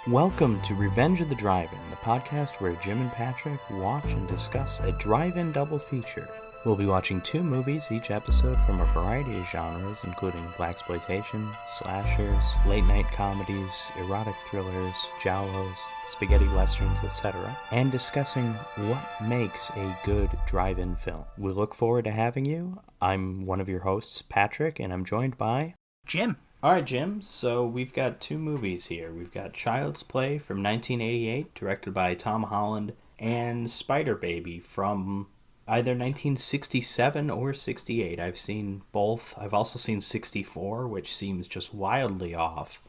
Welcome to Revenge of the Drive-In, the podcast where Jim and Patrick watch and discuss a drive-in double feature. We'll be watching 2 movies each episode from a variety of genres, including blaxploitation, slashers, late-night comedies, erotic thrillers, giallos, spaghetti westerns, etc., and discussing what makes a good drive-in film. We look forward to having you. I'm one of your hosts, Patrick, and I'm joined by... Jim. All right, Jim, so we've got 2 movies here. We've got Child's Play from 1988, directed by Tom Holland, and Spider Baby from either 1967 or 68. I've seen both. I've also seen 64, which seems just wildly off.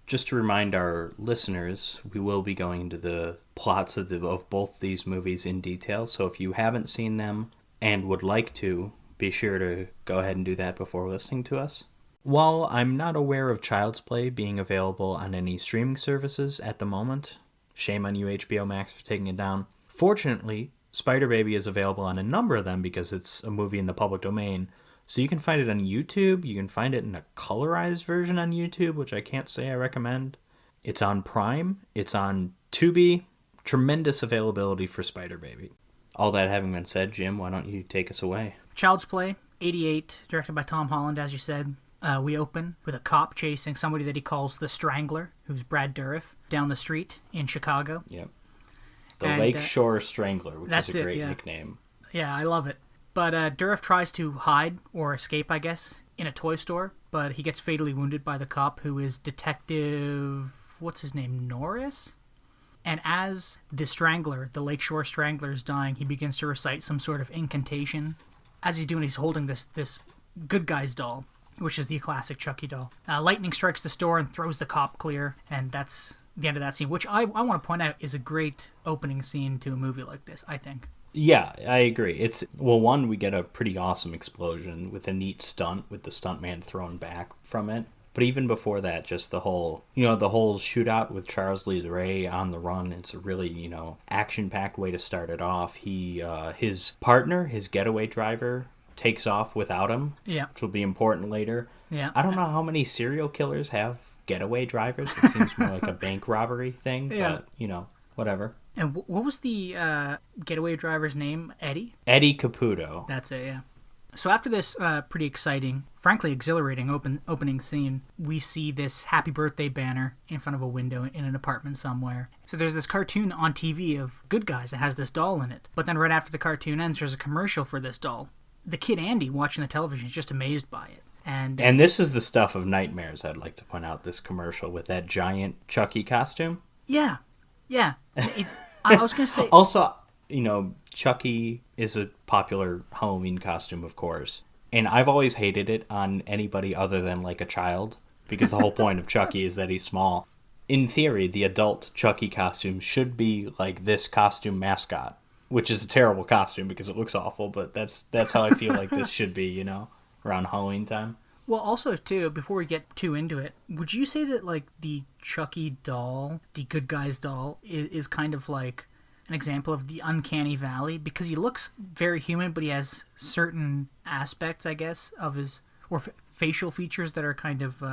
Just to remind our listeners, we will be going into the plots of both these movies in detail, so if you haven't seen them and would like to, be sure to go ahead and do that before listening to us. While I'm not aware of Child's Play being available on any streaming services at the moment, shame on you HBO Max for taking it down, fortunately, Spider Baby is available on a number of them because it's a movie in the public domain. So you can find it on YouTube, you can find it in a colorized version on YouTube, which I can't say I recommend. It's on Prime, it's on Tubi, tremendous availability for Spider Baby. All that having been said, Jim, why don't you take us away? Child's Play, 88, directed by Tom Holland, as you said. We open with a cop chasing somebody that he calls the Strangler, who's Brad Dourif, down the street in Chicago. Yep. The Lakeshore Strangler, which is a great nickname. Yeah, I love it. But Dourif tries to hide or escape, I guess, in a toy store, but he gets fatally wounded by the cop, who is Detective... what's his name? Norris? And as the Strangler, the Lakeshore Strangler, is dying, he begins to recite some sort of incantation. As he's doing, he's holding this good guy's doll, which is the classic Chucky doll. Lightning strikes the store and throws the cop clear, and that's the end of that scene, which I want to point out is a great opening scene to a movie like this, I think. Yeah, I agree. One, we get a pretty awesome explosion with a neat stunt with the stuntman thrown back from it. But even before that, just the whole shootout with Charles Lee Ray on the run, it's a really, action-packed way to start it off. His partner, his getaway driver, takes off without him, which will be important later. Yeah. I don't know how many serial killers have getaway drivers. It seems more like a bank robbery thing, but, whatever. And what was the getaway driver's name? Eddie? Eddie Caputo. That's it, yeah. So after this pretty exciting, frankly exhilarating opening scene, we see this happy birthday banner in front of a window in an apartment somewhere. So there's this cartoon on TV of good guys that has this doll in it. But then right after the cartoon ends, there's a commercial for this doll. The kid Andy, watching the television, is just amazed by it. And this is the stuff of nightmares, I'd like to point out, this commercial with that giant Chucky costume. Yeah. I was going to say... Also, Chucky is a popular Halloween costume, of course. And I've always hated it on anybody other than, like, a child, because the whole point of Chucky is that he's small. In theory, the adult Chucky costume should be like this costume mascot, which is a terrible costume because it looks awful, but that's how I feel like this should be, around Halloween time. Well, also, too, before we get too into it, would you say that, like, the Chucky doll, the good guy's doll, is kind of like an example of the uncanny valley? Because he looks very human, but he has certain aspects, I guess, of his, or facial features that are kind of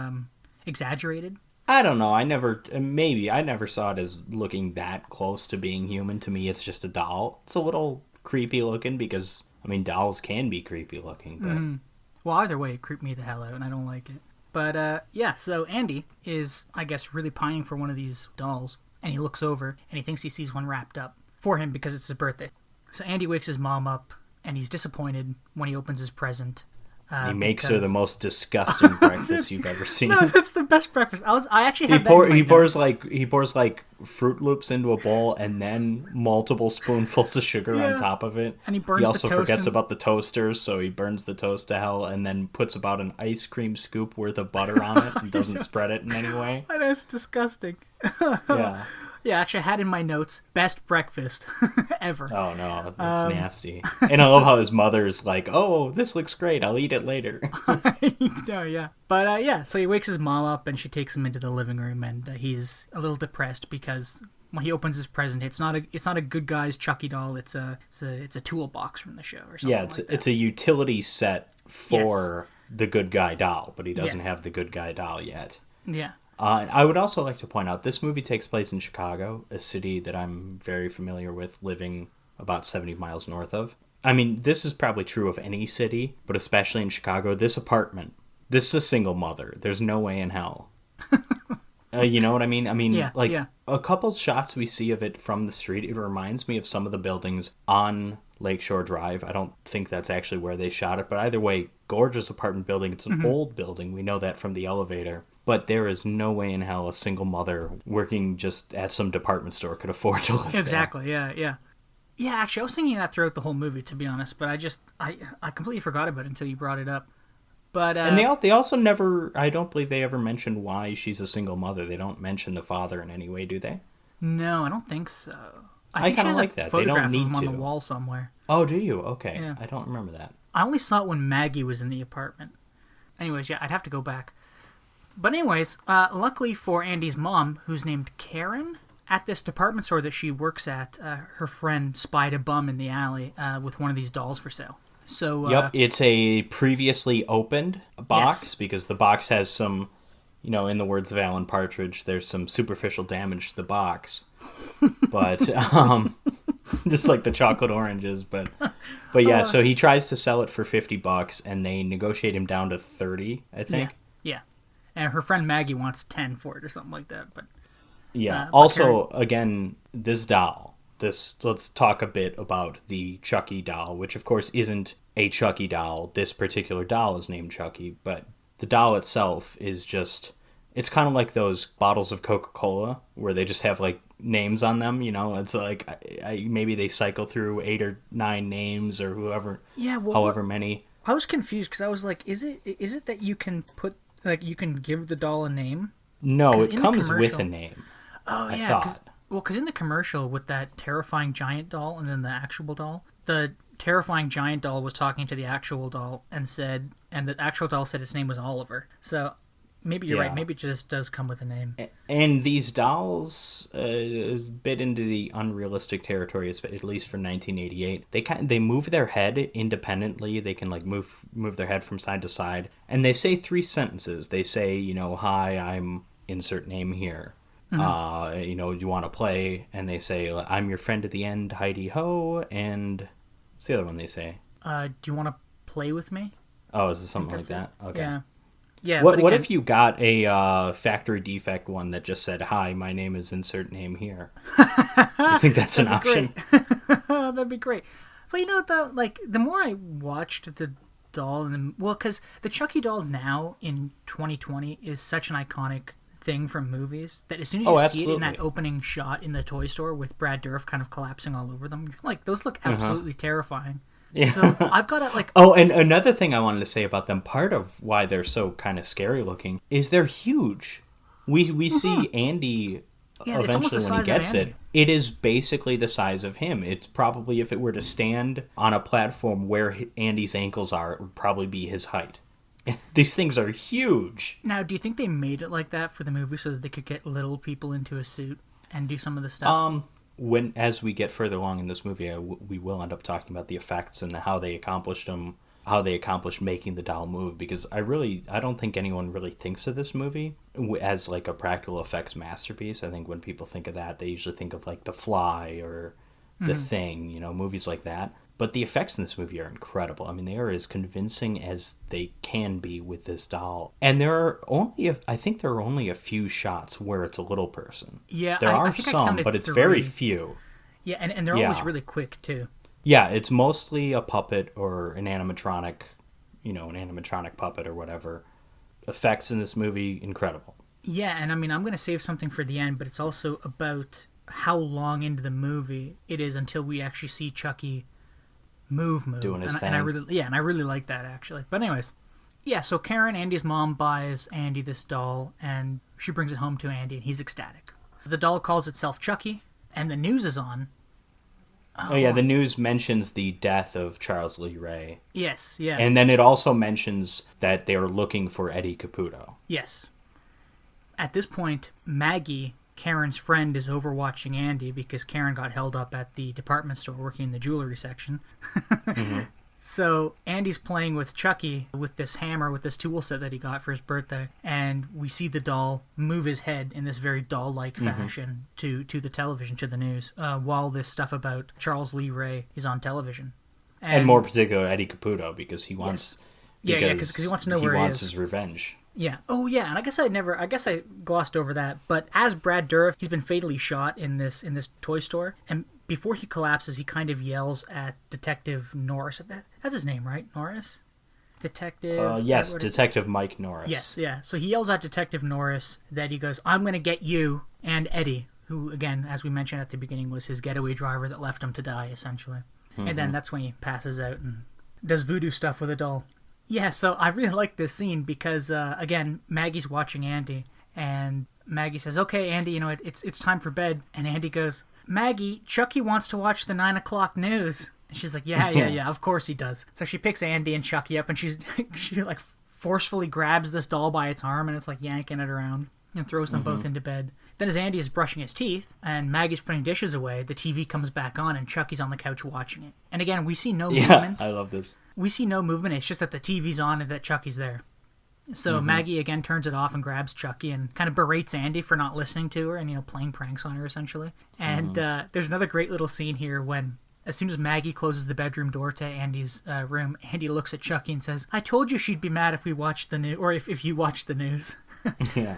exaggerated? I don't know. I never saw it as looking that close to being human. To me, it's just a doll. It's a little creepy looking because, dolls can be creepy looking, but... Mm-hmm. Well, either way, it creeped me the hell out, and I don't like it. But, so Andy is, I guess, really pining for one of these dolls, and he looks over, and he thinks he sees one wrapped up for him because it's his birthday. So Andy wakes his mom up, and he's disappointed when he opens his present. He makes her the most disgusting breakfast you've ever seen. No, that's the best breakfast. I actually have he pours like Fruit Loops into a bowl and then multiple spoonfuls of sugar on top of it. And he burns He also the toast forgets about the toasters, so he burns the toast to hell and then puts about an ice cream scoop worth of butter on it and doesn't spread it in any way. I know, it's disgusting. Yeah. Yeah, actually, I had in my notes, best breakfast ever. Oh, no, that's nasty. And I love how his mother's like, oh, this looks great, I'll eat it later. No, yeah. But, so he wakes his mom up, and she takes him into the living room, and he's a little depressed because when he opens his present, it's not a good guy's Chucky doll, it's a toolbox from the show or something. Yeah, it's a utility set for the good guy doll, but he doesn't have the good guy doll yet. Yeah. I would also like to point out this movie takes place in Chicago, a city that I'm very familiar with, living about 70 miles north of. I mean, this is probably true of any city, but especially in Chicago. This apartment, this is a single mother. There's no way in hell. You know what I mean? I mean, yeah. A couple shots we see of it from the street, it reminds me of some of the buildings on Lakeshore Drive. I don't think that's actually where they shot it, but either way, gorgeous apartment building. It's an old building. We know that from the elevator. But there is no way in hell a single mother working just at some department store could afford to live Exactly, yeah. Yeah, actually, I was thinking that throughout the whole movie, to be honest, but I completely forgot about it until you brought it up. But And they also never, I don't believe they ever mentioned why she's a single mother. They don't mention the father in any way, do they? No, I don't think so. I think kind she of has like a that. They photograph don't need of him on to. the wall somewhere. Oh, do you? Okay. Yeah. I don't remember that. I only saw it when Maggie was in the apartment. Anyways, yeah, I'd have to go back. But anyways, luckily for Andy's mom, who's named Karen, at this department store that she works at, her friend spied a bum in the alley with one of these dolls for sale. So Yep, it's a previously opened box Yes. because the box has some, in the words of Alan Partridge, there's some superficial damage to the box. But just like the chocolate oranges, but yeah, so he tries to sell it for $50 and they negotiate him down to 30, I think. Yeah. And her friend Maggie wants 10 for it or something like that, but Yeah. but Also, again, this doll. Let's talk a bit about the Chucky doll, which of course isn't a Chucky doll. This particular doll is named Chucky, but the doll itself is just, it's kind of like those bottles of Coca-Cola where they just have like names on them, it's like maybe they cycle through 8 or 9 names or however many. I was confused because I was like, is it that you can put, like, you can give the doll a name? No, 'Cause it in the comes with a commercial- name. Oh, I yeah. thought. Because in the commercial with that terrifying giant doll and then the actual doll, the terrifying giant doll was talking to the actual doll and the actual doll said its name was Oliver. So maybe you're right. Maybe it just does come with a name. And these dolls bit into the unrealistic territory, at least for 1988. They move their head independently. They can like move their head from side to side, and they say 3 sentences. They say, "Hi, I'm insert name here." Do you want to play? And they say, "I'm your friend at the end, Heidi Ho." And what's the other one they say? Do you want to play with me? Oh, is it something like that? Okay. Yeah. Yeah. What if you got a factory defect one that just said, "Hi, my name is insert name here"? You think that's an option? That'd be great. But though, like, the more I watched the doll, because the Chucky doll now in 2020 is such an iconic thing from movies that as soon as you see it in that opening shot in the toy store with Brad Dourif kind of collapsing all over them, like, those look absolutely terrifying. Yeah. So I've got to, like... Oh, and another thing I wanted to say about them, part of why they're so kind of scary looking is they're huge. We see Andy eventually when he gets it. It is basically the size of him. It's probably, if it were to stand on a platform where Andy's ankles are, it would probably be his height. These things are huge. Now, do you think they made it like that for the movie so that they could get little people into a suit and do some of the stuff? As we get further along in this movie, we will end up talking about the effects and how they accomplished them, how they accomplished making the doll move. Because I don't think anyone really thinks of this movie as like a practical effects masterpiece. I think when people think of that, they usually think of like The Fly or The Thing, movies like that. But the effects in this movie are incredible. I mean, they are as convincing as they can be with this doll. And I think there are only a few shots where it's a little person. Yeah, there are I think some, but it's 3. very few. Yeah, and they're always really quick too. Yeah, it's mostly a puppet or an animatronic, an animatronic puppet or whatever. Effects in this movie, incredible. Yeah, and I mean, I'm going to save something for the end, but it's also about how long into the movie it is until we actually see Chucky move doing his thing. And I really like that, actually. But anyways, yeah, so Karen, Andy's mom, buys Andy this doll and she brings it home to Andy and he's ecstatic. The doll calls itself Chucky and the news is on. Oh yeah, the news mentions the death of Charles Lee Ray. Yes, yeah. And then it also mentions that they're looking for Eddie Caputo. Yes. At this point, Maggie, Karen's friend, is overwatching Andy because Karen got held up at the department store working in the jewelry section. So Andy's playing with Chucky with this hammer, with this tool set that he got for his birthday, and we see the doll move his head in this very doll-like fashion to the television, to the news, while this stuff about Charles Lee Ray is on television. And more particular, Eddie Caputo, because he wants... Yes. Because he wants to know where he is. He wants his revenge. Yeah. Oh, yeah. And I guess I glossed over that. But as Brad Dourif, he's been fatally shot in this toy store, and before he collapses, he kind of yells at Detective Norris. That's his name, right? Norris? Detective... yes, Detective Mike Norris. Yes, yeah. So he yells at Detective Norris that he goes, I'm going to get you and Eddie, who, again, as we mentioned at the beginning, was his getaway driver that left him to die, essentially. And then that's when he passes out and does voodoo stuff with a doll. Yeah, so I really like this scene because, again, Maggie's watching Andy, and Maggie says, okay, Andy, it's time for bed. And Andy goes... Maggie, Chucky wants to watch the 9 o'clock news. And she's like, yeah, of course he does. So she picks Andy and Chucky up, and she like forcefully grabs this doll by its arm, and it's like yanking it around and throws them both into bed. Then as Andy is brushing his teeth and Maggie's putting dishes away, the TV comes back on and Chucky's on the couch watching it. And again, we see no movement. I love this. We see no movement. It's just that the TV's on and that Chucky's there. So Maggie again turns it off and grabs Chucky and kind of berates Andy for not listening to her and, playing pranks on her, essentially. And there's another great little scene here when, as soon as Maggie closes the bedroom door to Andy's room, Andy looks at Chucky and says, I told you she'd be mad if we watched the news, or if you watched the news. Yeah.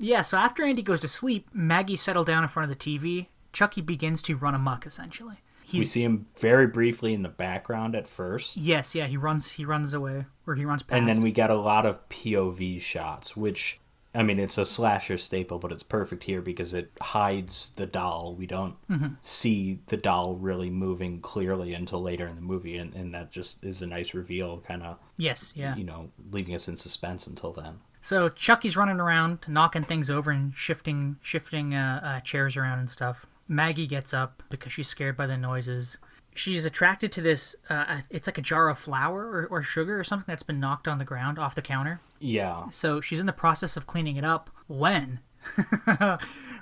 Yeah, so after Andy goes to sleep, Maggie settled down in front of the TV. Chucky begins to run amok, essentially. We see him very briefly in the background at first. Yes, yeah, he runs away, or he runs past. And then we get a lot of POV shots, which, I mean, it's a slasher staple, but it's perfect here because it hides the doll. We don't see the doll really moving clearly until later in the movie, and that just is a nice reveal, kind of. Yes, yeah. Leaving us in suspense until then. So Chucky's running around, knocking things over and shifting chairs around and stuff. Maggie gets up because she's scared by the noises. She's attracted to this, it's like a jar of flour or sugar or something that's been knocked on the ground off the counter. Yeah. So she's in the process of cleaning it up when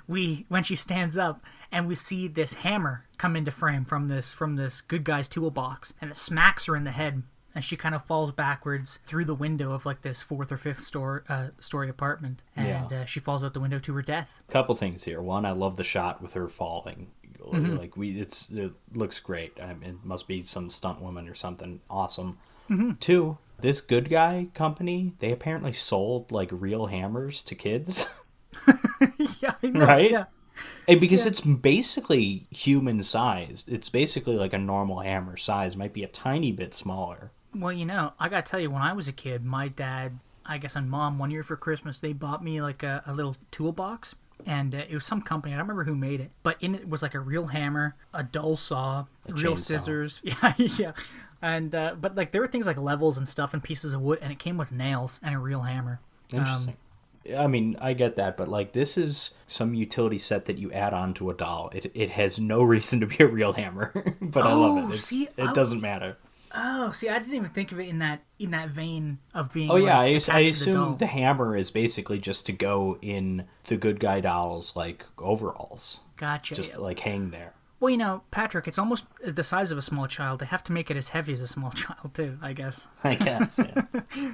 when she stands up and we see this hammer come into frame from this good guy's toolbox, and it smacks her in the head. And she kind of falls backwards through the window of like this 4th or 5th story apartment, and she falls out the window to her death. A couple things here. One, I love the shot with her falling. Like it looks great. I mean, it must be some stunt woman or something awesome. 2, this good guy company, they apparently sold like real hammers to kids. Yeah, I know, right? Yeah. Because it's basically human sized. It's basically like a normal hammer size. Might be a tiny bit smaller. Well, I gotta tell you, when I was a kid, my dad, I guess, and mom, one year for Christmas, they bought me like a little toolbox, and it was some company. I don't remember who made it, but in it was like a real hammer, a dull saw, real scissors. Yeah. And but like there were things like levels and stuff and pieces of wood, and it came with nails and a real hammer. Interesting. I mean, I get that, but like this is some utility set that you add on to a doll. It has no reason to be a real hammer, but I love it. It doesn't matter. Oh, see, I didn't even think of it in that vein of being. Oh yeah, I assume the hammer is basically just to go in the good guy doll's like overalls. Gotcha. Just like hang there. Well, Patrick, it's almost the size of a small child. They have to make it as heavy as a small child too, I guess. I guess. Yeah.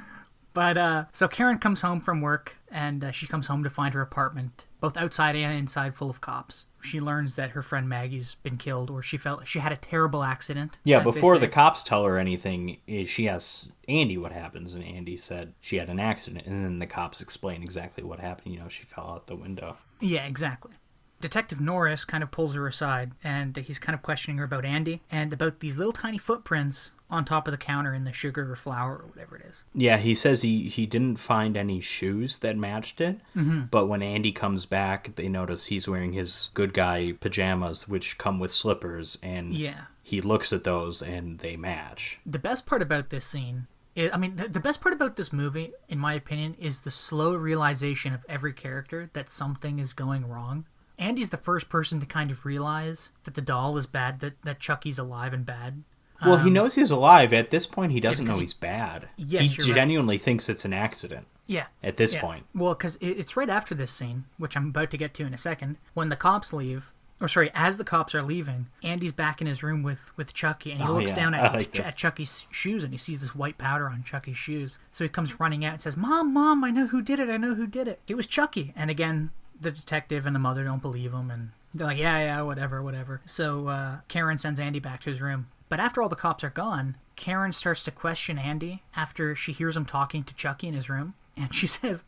But so Karen comes home from work, and she comes home to find her apartment, both outside and inside, full of cops. She learns that her friend Maggie's been killed, or she had a terrible accident. Yeah, before the cops tell her anything, she asks Andy what happens, and Andy said she had an accident, and then the cops explain exactly what happened. She fell out the window. Yeah, exactly. Detective Norris kind of pulls her aside, and he's kind of questioning her about Andy and about these little tiny footprints on top of the counter in the sugar or flour or whatever it is. Yeah, he says he didn't find any shoes that matched it, but when Andy comes back, they notice he's wearing his good guy pajamas, which come with slippers, and he looks at those and they match. The best part about this scene the best part about this movie, in my opinion, is the slow realization of every character that something is going wrong. Andy's the first person to kind of realize that the doll is bad, that Chucky's alive and bad. Well, he knows he's alive. At this point, he doesn't know he's bad. Yes, he genuinely thinks it's an accident. Yeah. At this point. Well, because it's right after this scene, which I'm about to get to in a second, when the cops leave, or sorry, as the cops are leaving, Andy's back in his room with Chucky, and he looks down at Chucky's shoes, and he sees this white powder on Chucky's shoes. So he comes running out and says, Mom, I know who did it. I know who did it. It was Chucky. And again, the detective and the mother don't believe him, and they're like, yeah, whatever. So Karen sends Andy back to his room. But after all the cops are gone, Karen starts to question Andy after she hears him talking to Chucky in his room. And she says,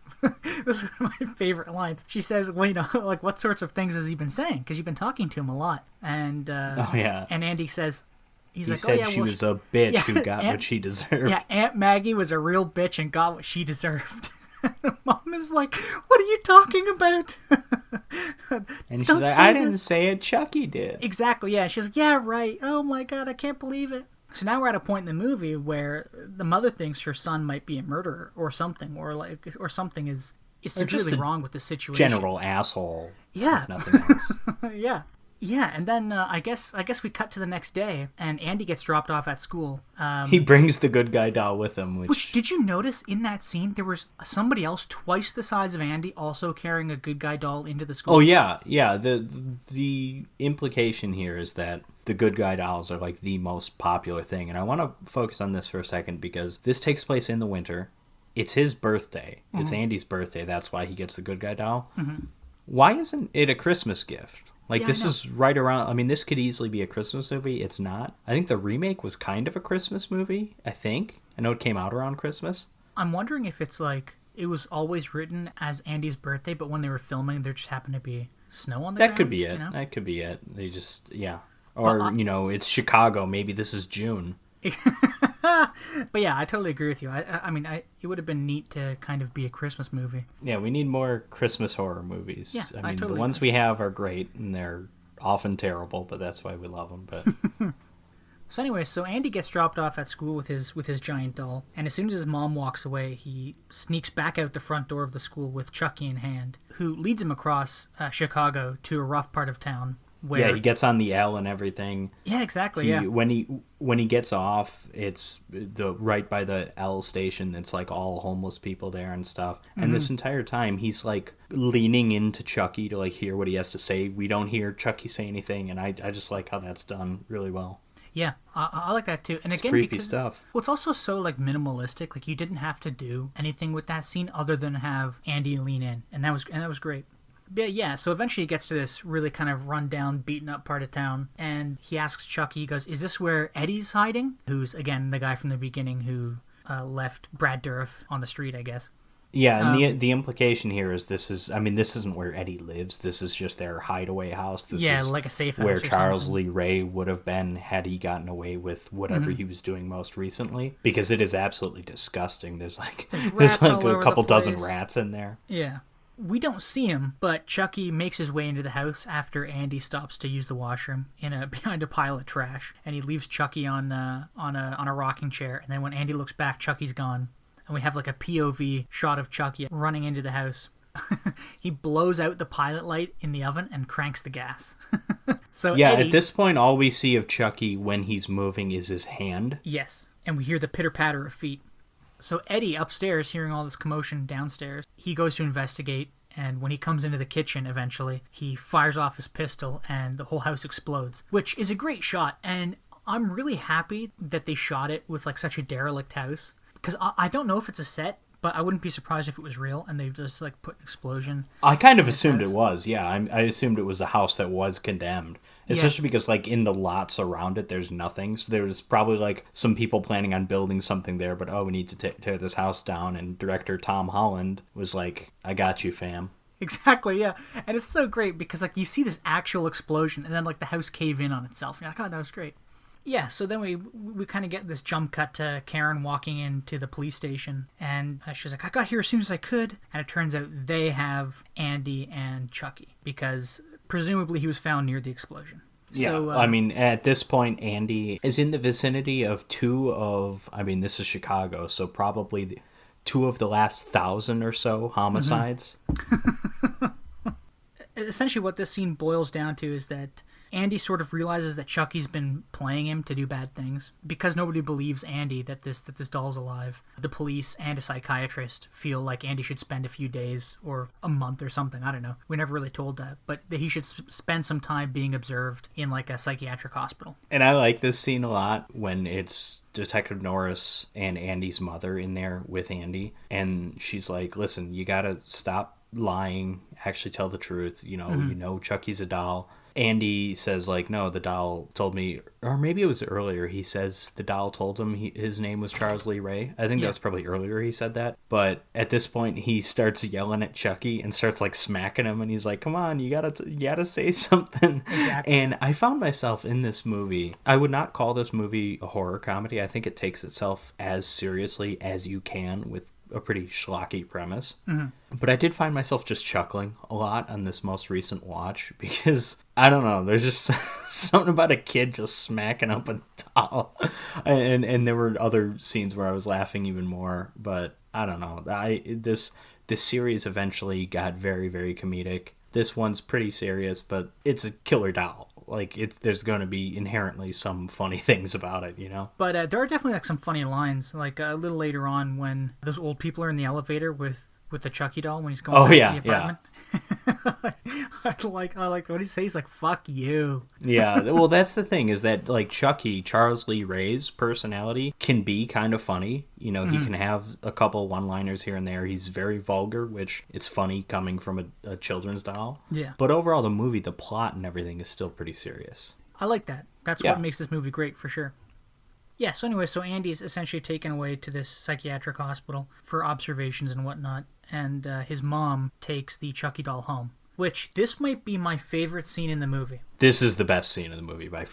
this is one of my favorite lines. She says, well, like, what sorts of things has he been saying? Because you've been talking to him a lot. And and Andy says, he said she was a bitch who got what she deserved. Yeah, Aunt Maggie was a real bitch and got what she deserved. Mom is like, what are you talking about? And she's like, I didn't say it, Chucky did. Exactly, yeah. She's like, yeah, right. Oh my God, I can't believe it. So now we're at a point in the movie where the mother thinks her son might be a murderer or something, or something is severely wrong with the situation. General asshole. Yeah. If nothing else. Yeah, and then I guess we cut to the next day, and Andy gets dropped off at school. He brings the good guy doll with him. Which did you notice in that scene there was somebody else twice the size of Andy also carrying a good guy doll into the school? Oh yeah. The implication here is that the good guy dolls are like the most popular thing, and I want to focus on this for a second because this takes place in the winter. It's his birthday. Mm-hmm. It's Andy's birthday. That's why he gets the good guy doll. Mm-hmm. Why isn't it a Christmas gift? Like, this is right around... I mean, this could easily be a Christmas movie. It's not. I think the remake was kind of a Christmas movie, I think. I know it came out around Christmas. I'm wondering if it's like... It was always written as Andy's birthday, but when they were filming, there just happened to be snow on the ground. That could be it. That could be it. They just... Yeah. Or, it's Chicago. Maybe this is June. But yeah, I totally agree with you. I mean, it would have been neat to kind of be a Christmas movie. Yeah, we need more Christmas horror movies. Yeah, I mean, the ones we have are great, and they're often terrible, but that's why we love them. But so anyway, Andy gets dropped off at school with his giant doll, and as soon as his mom walks away, he sneaks back out the front door of the school with Chucky in hand, who leads him across Chicago to a rough part of town. Where... Yeah, he gets on the L and everything. Yeah, exactly. When he gets off, it's right by the L station. It's like all homeless people there and stuff. Mm-hmm. And this entire time, he's like leaning into Chucky to like hear what he has to say. We don't hear Chucky say anything, and I just like how that's done really well. Yeah, I like that too. And it's again, creepy stuff. It's also so like minimalistic. Like you didn't have to do anything with that scene other than have Andy lean in, and that was great. But yeah, so eventually he gets to this really kind of run-down, beaten-up part of town, and he asks Chucky, he goes, is this where Eddie's hiding? Who's, again, the guy from the beginning who left Brad Dourif on the street, I guess. Yeah, and the implication here is this isn't where Eddie lives. This is just their hideaway house. This is like a safe house where Charles Lee Ray would have been had he gotten away with whatever he was doing most recently. Because it is absolutely disgusting. There's like a couple dozen rats in there. Yeah. We don't see him, but Chucky makes his way into the house after Andy stops to use the washroom behind a pile of trash, and he leaves Chucky on a rocking chair. And then when Andy looks back, Chucky's gone, and we have like a POV shot of Chucky running into the house. He blows out the pilot light in the oven and cranks the gas. So yeah, Eddie, at this point, all we see of Chucky when he's moving is his hand. Yes, and we hear the pitter-patter of feet. So Eddie, upstairs, hearing all this commotion downstairs, he goes to investigate, and when he comes into the kitchen eventually, he fires off his pistol, and the whole house explodes, which is a great shot, and I'm really happy that they shot it with like such a derelict house, because I don't know if it's a set, but I wouldn't be surprised if it was real, and they just like put an explosion. I kind of assumed it was, yeah. I assumed it was a house that was condemned. Especially because, like, in the lots around it, there's nothing. So there's probably, like, some people planning on building something there, but, we need to tear this house down. And director Tom Holland was like, I got you, fam. Exactly, yeah. And it's so great because, like, you see this actual explosion, and then, like, the house cave in on itself. You're like, oh, that was great. Yeah, so then we kind of get this jump cut to Karen walking into the police station, and she's like, I got here as soon as I could. And it turns out they have Andy and Chucky because... presumably he was found near the explosion. Yeah, so, I mean, at this point, Andy is in the vicinity of this is Chicago, so probably two of the last 1,000 or so homicides. essentially what this scene boils down to is that Andy sort of realizes that Chucky's been playing him to do bad things. Because nobody believes Andy that this doll's alive, the police and a psychiatrist feel like Andy should spend a few days or a month or something, I don't know. We never really told that, but that he should spend some time being observed in like a psychiatric hospital. And I like this scene a lot when it's Detective Norris and Andy's mother in there with Andy, and she's like, listen, you gotta stop lying, actually tell the truth. You know Chucky's a doll. Andy says, like, no, the doll told me, or maybe it was earlier, he says the doll told him his name was Charles Lee Ray. I think that was probably earlier he said that. But at this point, he starts yelling at Chucky and starts, like, smacking him, and he's like, come on, you gotta say something. Exactly. And I found myself in this movie. I would not call this movie a horror comedy. I think it takes itself as seriously as you can with a pretty schlocky premise. But I did find myself just chuckling a lot on this most recent watch because, I don't know, there's just something about a kid just smacking up a doll. And there were other scenes where I was laughing even more, but I don't know. This series eventually got very, very comedic. This one's pretty serious, but it's a killer doll. Like, there's going to be inherently some funny things about it, you know? But there are definitely like some funny lines, like a little later on when those old people are in the elevator with the Chucky doll when he's going back to the apartment. I like what he says. He's like, fuck you. Yeah, well, that's the thing, is that, like, Chucky, Charles Lee Ray's personality can be kind of funny. You know, he can have a couple one-liners here and there. He's very vulgar, which it's funny coming from a children's doll. Yeah. But overall, the movie, the plot and everything is still pretty serious. I like that. That's what makes this movie great, for sure. Yeah, so anyway, so Andy's essentially taken away to this psychiatric hospital for observations and whatnot, and his mom takes the Chucky doll home, which this might be my favorite scene in the movie. This is the best scene in the movie by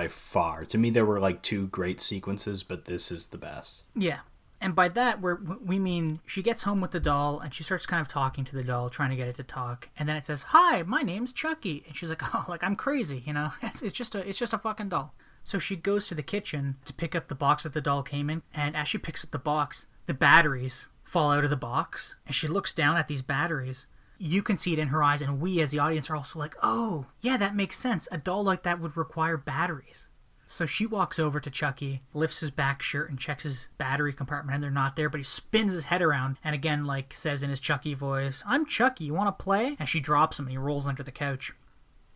far. To me, there were like two great sequences, but this is the best. Yeah. And by that, we mean she gets home with the doll, and she starts kind of talking to the doll, trying to get it to talk. And then it says, "Hi, my name's Chucky." And she's like, "Oh, like I'm crazy, you know? It's just a fucking doll." So she goes to the kitchen to pick up the box that the doll came in, and as she picks up the box, the batteries fall out of the box, and she looks down at these batteries. You can see it in her eyes, and we as the audience are also like, "Oh, yeah, that makes sense. A doll like that would require batteries." So she walks over to Chucky, lifts his back shirt and checks his battery compartment, and they're not there, but he spins his head around and again, like, says in his Chucky voice, "I'm Chucky, you want to play?" And she drops him and he rolls under the couch.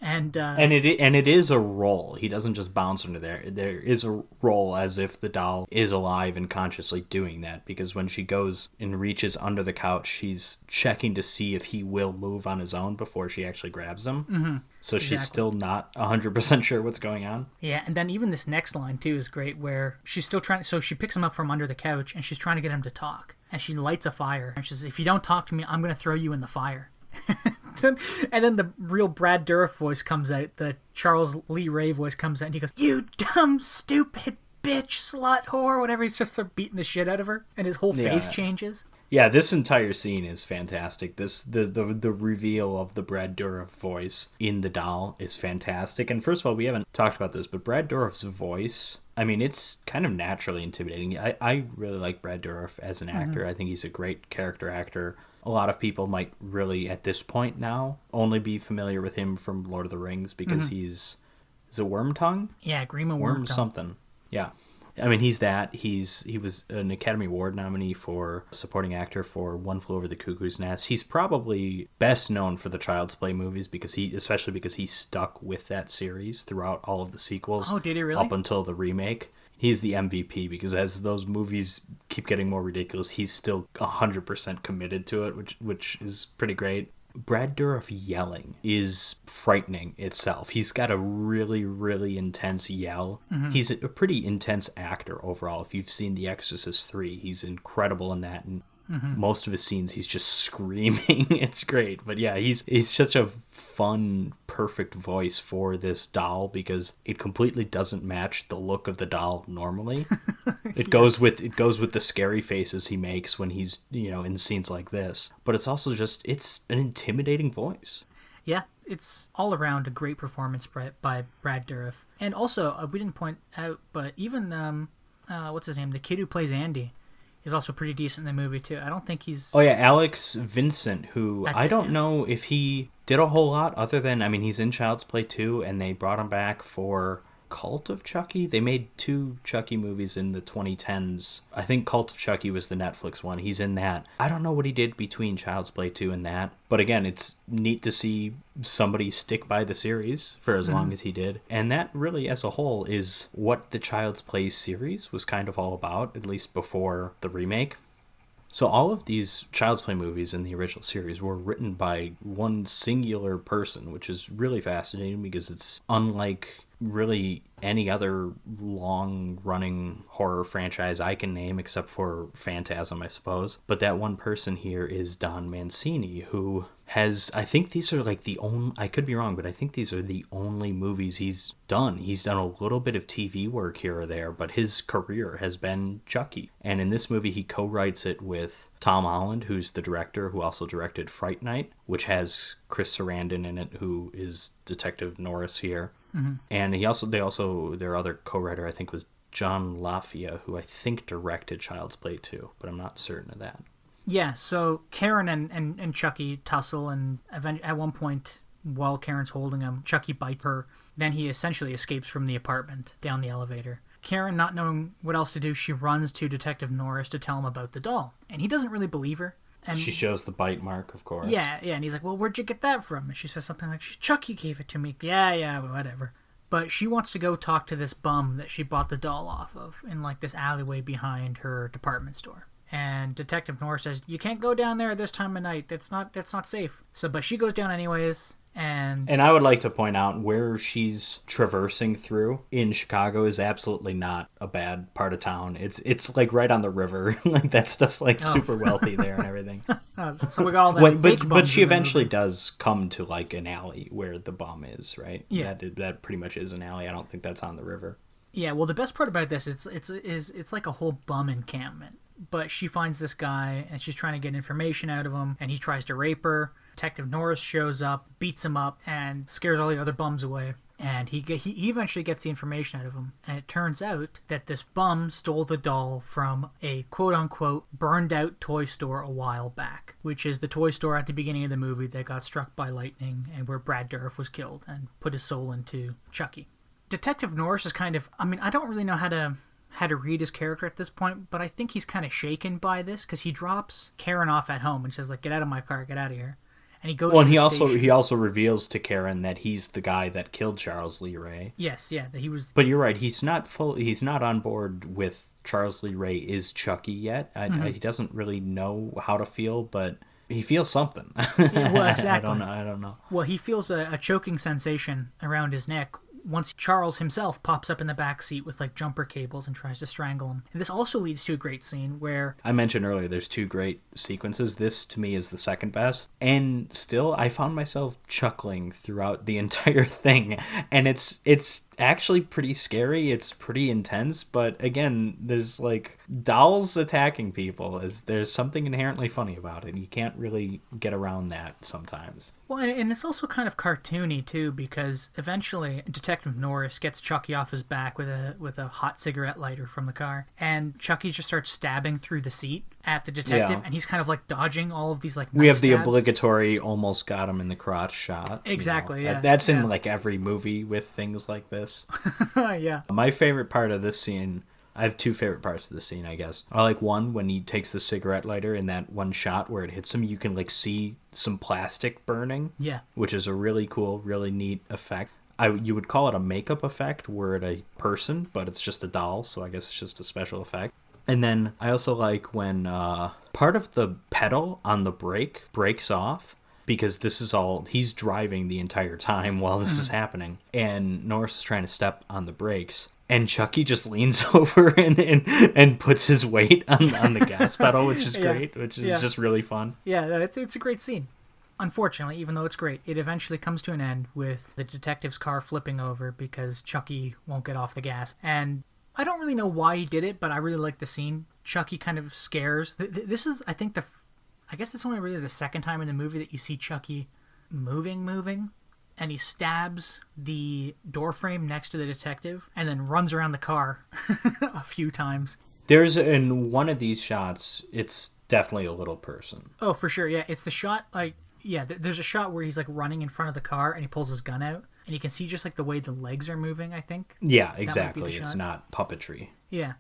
And it is a roll. He doesn't just bounce under there. There is a roll as if the doll is alive and consciously doing that, because when she goes and reaches under the couch, she's checking to see if he will move on his own before she actually grabs him. Mm-hmm. So she's still not 100% sure what's going on. Yeah, and then even this next line too is great, where she's still trying. So she picks him up from under the couch and she's trying to get him to talk, and she lights a fire and she says, "If you don't talk to me, I'm going to throw you in the fire." And then the real Brad Dourif voice comes out, the Charles Lee Ray voice comes out, and he goes, "You dumb, stupid bitch, slut, whore," whatever. He starts beating the shit out of her, and his whole face changes. Yeah, this entire scene is fantastic. The reveal of the Brad Dourif voice in the doll is fantastic. And first of all, we haven't talked about this, but Brad Dourif's voice, I mean, it's kind of naturally intimidating. I really like Brad Dourif as an actor. I think he's a great character actor. A lot of people might really, at this point now, only be familiar with him from Lord of the Rings because he's... Is it Wormtongue? Yeah, Grima Wormtongue. Something. Yeah. I mean, he's that. He was an Academy Award nominee for supporting actor for One Flew Over the Cuckoo's Nest. He's probably best known for the Child's Play movies especially because he stuck with that series throughout all of the sequels. Oh, did he really? Up until the remake. He's the MVP because as those movies keep getting more ridiculous, he's still 100% committed to it, which is pretty great. Brad Dourif yelling is frightening itself. He's got a really, really intense yell. He's a pretty intense actor overall. If you've seen The Exorcist 3, he's incredible in that. And most of his scenes, he's just screaming. It's great. But yeah, he's such a fun, perfect voice for this doll because it completely doesn't match the look of the doll normally. It goes with the scary faces he makes when he's, in scenes like this. But it's also it's an intimidating voice. Yeah, it's all around a great performance by Brad Dourif. And also, we didn't point out, but even, what's his name? The kid who plays Andy. is also pretty decent in the movie too. I don't think he's... Oh yeah, Alex Vincent, who That's I it, don't yeah. know if he did a whole lot other than, I mean, he's in Child's Play 2, and they brought him back for Cult of Chucky. They made two Chucky movies in the 2010s. I think Cult of Chucky was the Netflix one. He's in that. I don't know what he did between Child's Play 2 and that, but again, it's neat to see somebody stick by the series for as long as he did. And that really, as a whole, is what the Child's Play series was kind of all about, at least before the remake. So all of these Child's Play movies in the original series were written by one singular person, which is really fascinating because it's unlike really any other long-running horror franchise I can name, except for Phantasm, I suppose. But that one person here is Don Mancini, who has, I think these are like the only, I could be wrong, but I think these are the only movies he's done. He's done a little bit of TV work here or there, but his career has been Chucky. And in this movie, he co-writes it with Tom Holland, who's the director, who also directed Fright Night, which has Chris Sarandon in it, who is Detective Norris here. And their other co-writer, I think, was John Lafia, who I think directed Child's Play 2, but I'm not certain of that. Yeah, so Karen and Chucky tussle, and at one point, while Karen's holding him, Chucky bites her. Then he essentially escapes from the apartment down the elevator. Karen, not knowing what else to do, she runs to Detective Norris to tell him about the doll. And he doesn't really believe her. And She shows the bite mark, of course. yeah, and he's like, well, where'd you get that from? And she says something like, Chucky gave it to me. Yeah, whatever. But she wants to go talk to this bum that she bought the doll off of in like this alleyway behind her department store. And Detective Norris says, you can't go down there this time of night. That's not safe. But she goes down anyways. And I would like to point out where she's traversing through in Chicago is absolutely not a bad part of town. It's like right on the river. Like that stuff's like super wealthy there and everything. So we got all that fake but bums she in the eventually movie. does come to like an alley where the bum is, right? Yeah. That pretty much is an alley. I don't think that's on the river. Yeah, well, the best part about this it's like a whole bum encampment. But she finds this guy, and she's trying to get information out of him, and he tries to rape her. Detective Norris shows up, beats him up, and scares all the other bums away. And he eventually gets the information out of him. And it turns out that this bum stole the doll from a quote-unquote burned-out toy store a while back, which is the toy store at the beginning of the movie that got struck by lightning and where Brad Dourif was killed and put his soul into Chucky. Detective Norris is kind of... I mean, I don't really know how to read his character at this point, but I think he's kind of shaken by this because he drops Karen off at home and says, like, get out of my car, get out of here. And he goes Well, to and the station. he also reveals to Karen that he's the guy that killed Charles Lee Ray. Yes, yeah, that he was... But you're right, he's not on board with Charles Lee Ray is Chucky yet. He doesn't really know how to feel, but he feels something. Well, exactly. I don't know. Well, he feels a choking sensation around his neck once Charles himself pops up in the back seat with like jumper cables and tries to strangle him. And this also leads to a great scene where... I mentioned earlier there's two great sequences. This, to me, is the second best. And still, I found myself chuckling throughout the entire thing. And it's actually pretty scary. It's pretty intense. But again, there's like dolls attacking people. There's something inherently funny about it. You can't really get around that sometimes. Well, and it's also kind of cartoony too, because eventually Detective Norris gets Chucky off his back with a hot cigarette lighter from the car, and Chucky just starts stabbing through the seat at the detective, and he's kind of like dodging all of these like we have the stabs. obligatory almost got him in the crotch shot. Exactly, yeah. That's in like every movie with things like this. Yeah. My favorite part of this scene, I have two favorite parts of the scene, I guess. I like one when he takes the cigarette lighter in that one shot where it hits him, you can like see some plastic burning. Yeah. Which is a really cool, really neat effect. You would call it a makeup effect were it a person, but it's just a doll, so I guess it's just a special effect. And then I also like when part of the pedal on the brake breaks off, because this is all, he's driving the entire time while this is happening, and Norris is trying to step on the brakes. And Chucky just leans over and puts his weight on the gas pedal, which is great, which is just really fun. Yeah, it's a great scene. Unfortunately, even though it's great, it eventually comes to an end with the detective's car flipping over because Chucky won't get off the gas. And I don't really know why he did it, but I really like the scene. Chucky kind of scares. This is, I think, I guess it's only really the second time in the movie that you see Chucky moving. And he stabs the door frame next to the detective and then runs around the car a few times. There's in one of these shots, it's definitely a little person. Oh, for sure. Yeah, it's the shot, like, yeah, there's a shot where he's, like, running in front of the car and he pulls his gun out. And you can see just, like, the way the legs are moving, I think. Yeah, exactly. It's not puppetry. Yeah.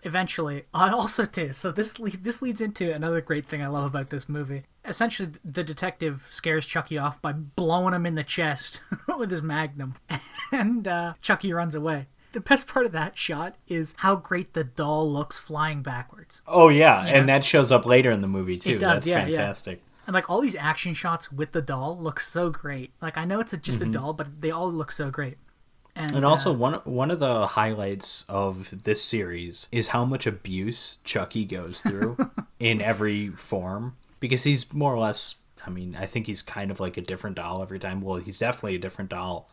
Eventually, I also too. So this leads into another great thing I love about this movie. Essentially, the detective scares Chucky off by blowing him in the chest with his magnum, and Chucky runs away. The best part of that shot is how great the doll looks flying backwards. Oh yeah, and that shows up later in the movie too. It does, That's fantastic. Yeah. And like all these action shots with the doll look so great. Like I know it's just a doll, but they all look so great. And also, one of the highlights of this series is how much abuse Chucky goes through in every form. Because he's more or less, I mean, I think he's kind of like a different doll every time. Well, he's definitely a different doll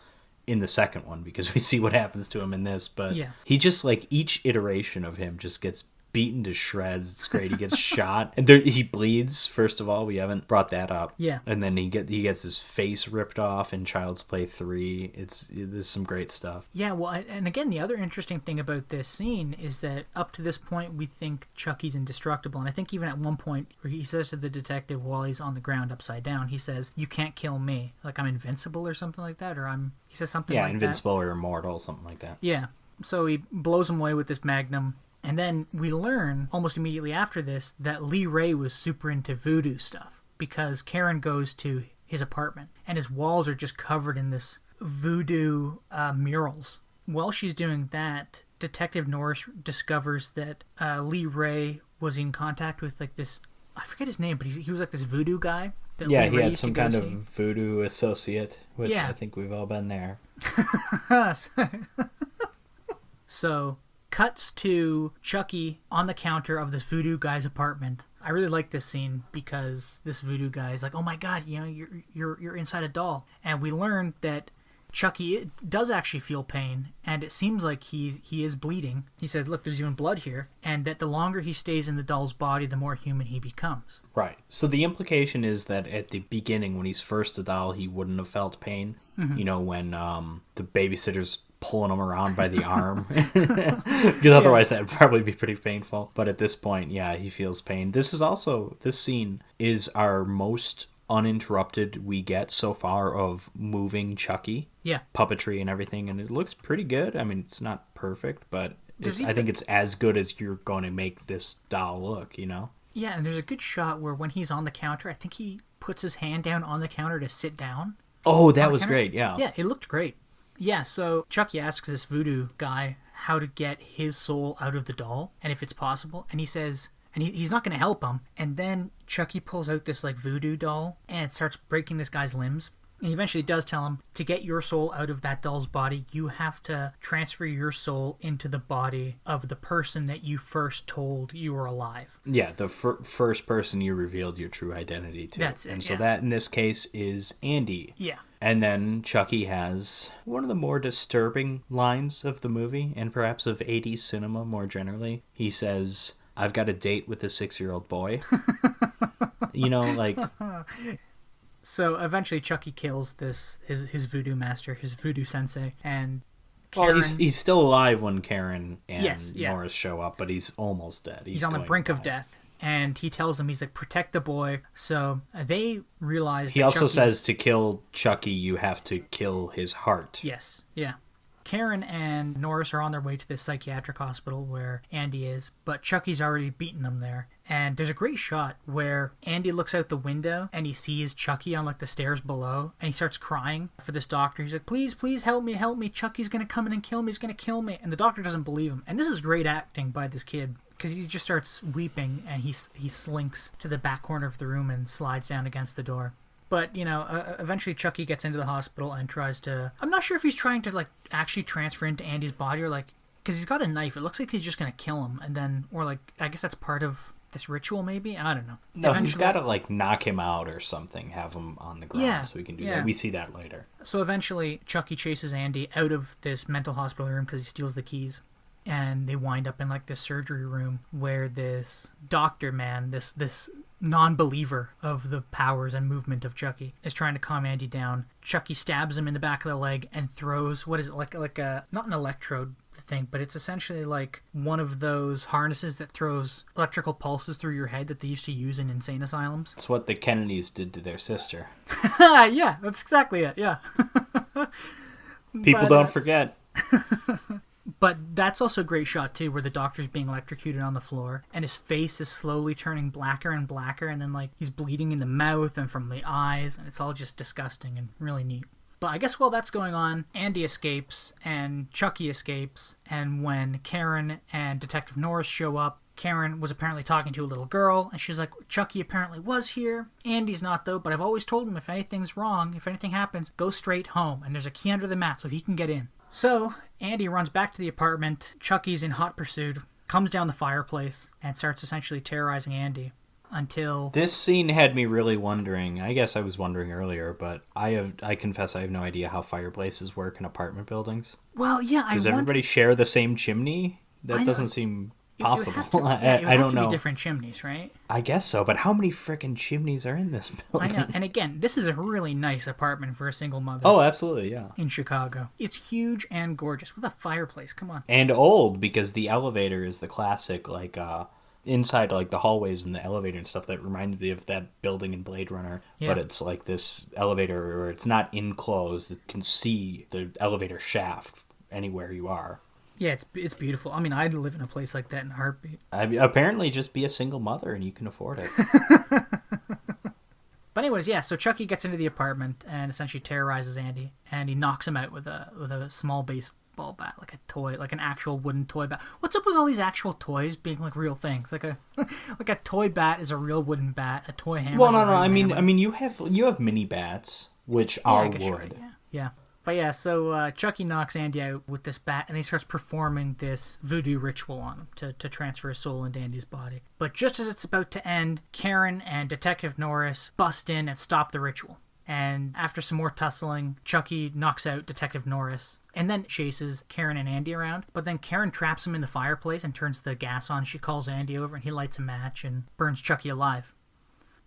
in the second one because we see what happens to him in this. But he just, like, each iteration of him just gets beaten to shreds. It's great. He gets shot. And he bleeds, first of all. We haven't brought that up. Yeah. And then he gets his face ripped off in Child's Play 3. There's some great stuff. Yeah, well, and again, the other interesting thing about this scene is that up to this point, we think Chucky's indestructible. And I think even at one point where he says to the detective while he's on the ground upside down, he says, "You can't kill me. Like, I'm invincible," or something like that. Or he says something like that. Yeah, invincible or immortal, something like that. Yeah. So he blows him away with this magnum. And then we learn, almost immediately after this, that Lee Ray was super into voodoo stuff. Because Karen goes to his apartment, and his walls are just covered in this voodoo murals. While she's doing that, Detective Norris discovers that Lee Ray was in contact with, like, this... I forget his name, but he was, like, this voodoo guy. That yeah, Lee Ray he had some kind of voodoo associate, which I think we've all been there. So... cuts to Chucky on the counter of this voodoo guy's apartment. I really like this scene because this voodoo guy is like, "Oh my god, you know, you're inside a doll." And we learn that Chucky does actually feel pain, and it seems like he is bleeding. He said, "Look, there's even blood here," and that the longer he stays in the doll's body, the more human he becomes. Right. So the implication is that at the beginning, when he's first a doll, he wouldn't have felt pain. Mm-hmm. You know, when the babysitter's pulling him around by the arm, because otherwise that would probably be pretty painful. But at this point, yeah, he feels pain. This scene is our most uninterrupted we get so far of moving Chucky, puppetry and everything, and it looks pretty good. I mean, it's not perfect, but I think it's as good as you're going to make this doll look, you know? Yeah, and there's a good shot where when he's on the counter, I think he puts his hand down on the counter to sit down. Oh, that was great, yeah. Yeah, it looked great. Yeah, so Chucky asks this voodoo guy how to get his soul out of the doll, and if it's possible, and he says, and he's not going to help him, and then Chucky pulls out this, like, voodoo doll, and it starts breaking this guy's limbs, and he eventually does tell him, to get your soul out of that doll's body, you have to transfer your soul into the body of the person that you first told you were alive. Yeah, the first person you revealed your true identity to. That's it, and so that, in this case, is Andy. Yeah. And then Chucky has one of the more disturbing lines of the movie, and perhaps of 80s cinema more generally. He says, "I've got a date with a 6-year-old boy." You know, like... So eventually Chucky kills his voodoo master, his voodoo sensei, and Karen... Well, he's still alive when Karen and Norris show up, but he's almost dead. He's on the brink of death. And he tells him, he's like, "Protect the boy." So they realize he also says to kill Chucky, you have to kill his heart. Yes, yeah. Karen and Norris are on their way to this psychiatric hospital where Andy is, but Chucky's already beaten them there. And there's a great shot where Andy looks out the window and he sees Chucky on, like, the stairs below, and he starts crying for this doctor. He's like, please help me. Chucky's going to come in and kill me. He's going to kill me. And the doctor doesn't believe him. And this is great acting by this kid, because he just starts weeping and he slinks to the back corner of the room and slides down against the door. But, you know, eventually Chucky gets into the hospital and tries to... I'm not sure if he's trying to, like, actually transfer into Andy's body or, like... Because he's got a knife. It looks like he's just going to kill him. And then... Or, like, I guess that's part of this ritual, maybe? I don't know. No, he's got to, like, knock him out or something. Have him on the ground so we can do that. We see that later. So eventually Chucky chases Andy out of this mental hospital room because he steals the keys. And they wind up in, like, this surgery room where this doctor man, this non-believer of the powers and movement of Chucky, is trying to calm Andy down. Chucky stabs him in the back of the leg and throws, what is it, like a, not an electrode, thing, but it's essentially like one of those harnesses that throws electrical pulses through your head that they used to use in insane asylums. It's what the Kennedys did to their sister. Yeah, that's exactly it, yeah. People don't forget. But that's also a great shot, too, where the doctor's being electrocuted on the floor, and his face is slowly turning blacker and blacker, and then, like, he's bleeding in the mouth and from the eyes, and it's all just disgusting and really neat. But I guess while that's going on, Andy escapes, and Chucky escapes, and when Karen and Detective Norris show up, Karen was apparently talking to a little girl, and she's like, Chucky apparently was here. Andy's not, though, but I've always told him if anything's wrong, if anything happens, go straight home, and there's a key under the mat so he can get in. So, Andy runs back to the apartment. Chucky's in hot pursuit, comes down the fireplace, and starts essentially terrorizing Andy until... This scene had me really wondering. I guess I was wondering earlier, but I confess I have no idea how fireplaces work in apartment buildings. Well, yeah, Does everybody share the same chimney? That doesn't seem possible. I don't know. Be different chimneys, right? I guess so, but how many frickin' chimneys are in this building? I know, and again, this is a really nice apartment for a single mother. Oh, absolutely, yeah. In Chicago. It's huge and gorgeous, with a fireplace, come on. And old, because the elevator is the classic, like, inside, like, the hallways and the elevator and stuff that reminded me of that building in Blade Runner. Yeah. But it's like this elevator where it's not enclosed. It can see the elevator shaft anywhere you are. Yeah, it's beautiful. I mean, I'd live in a place like that in a heartbeat. Apparently, just be a single mother and you can afford it. But anyways, yeah, so Chucky gets into the apartment and essentially terrorizes Andy, and he knocks him out with a small baseball bat, like a toy, like an actual wooden toy bat. What's up with all these actual toys being like real things? Like a toy bat is a real wooden bat, a toy hammer. Well, no. I mean, you have mini bats, which are wood. Right, yeah. But yeah, so Chucky knocks Andy out with this bat, and he starts performing this voodoo ritual on him to transfer his soul into Andy's body. But just as it's about to end, Karen and Detective Norris bust in and stop the ritual. And after some more tussling, Chucky knocks out Detective Norris, and then chases Karen and Andy around. But then Karen traps him in the fireplace and turns the gas on. She calls Andy over, and he lights a match and burns Chucky alive.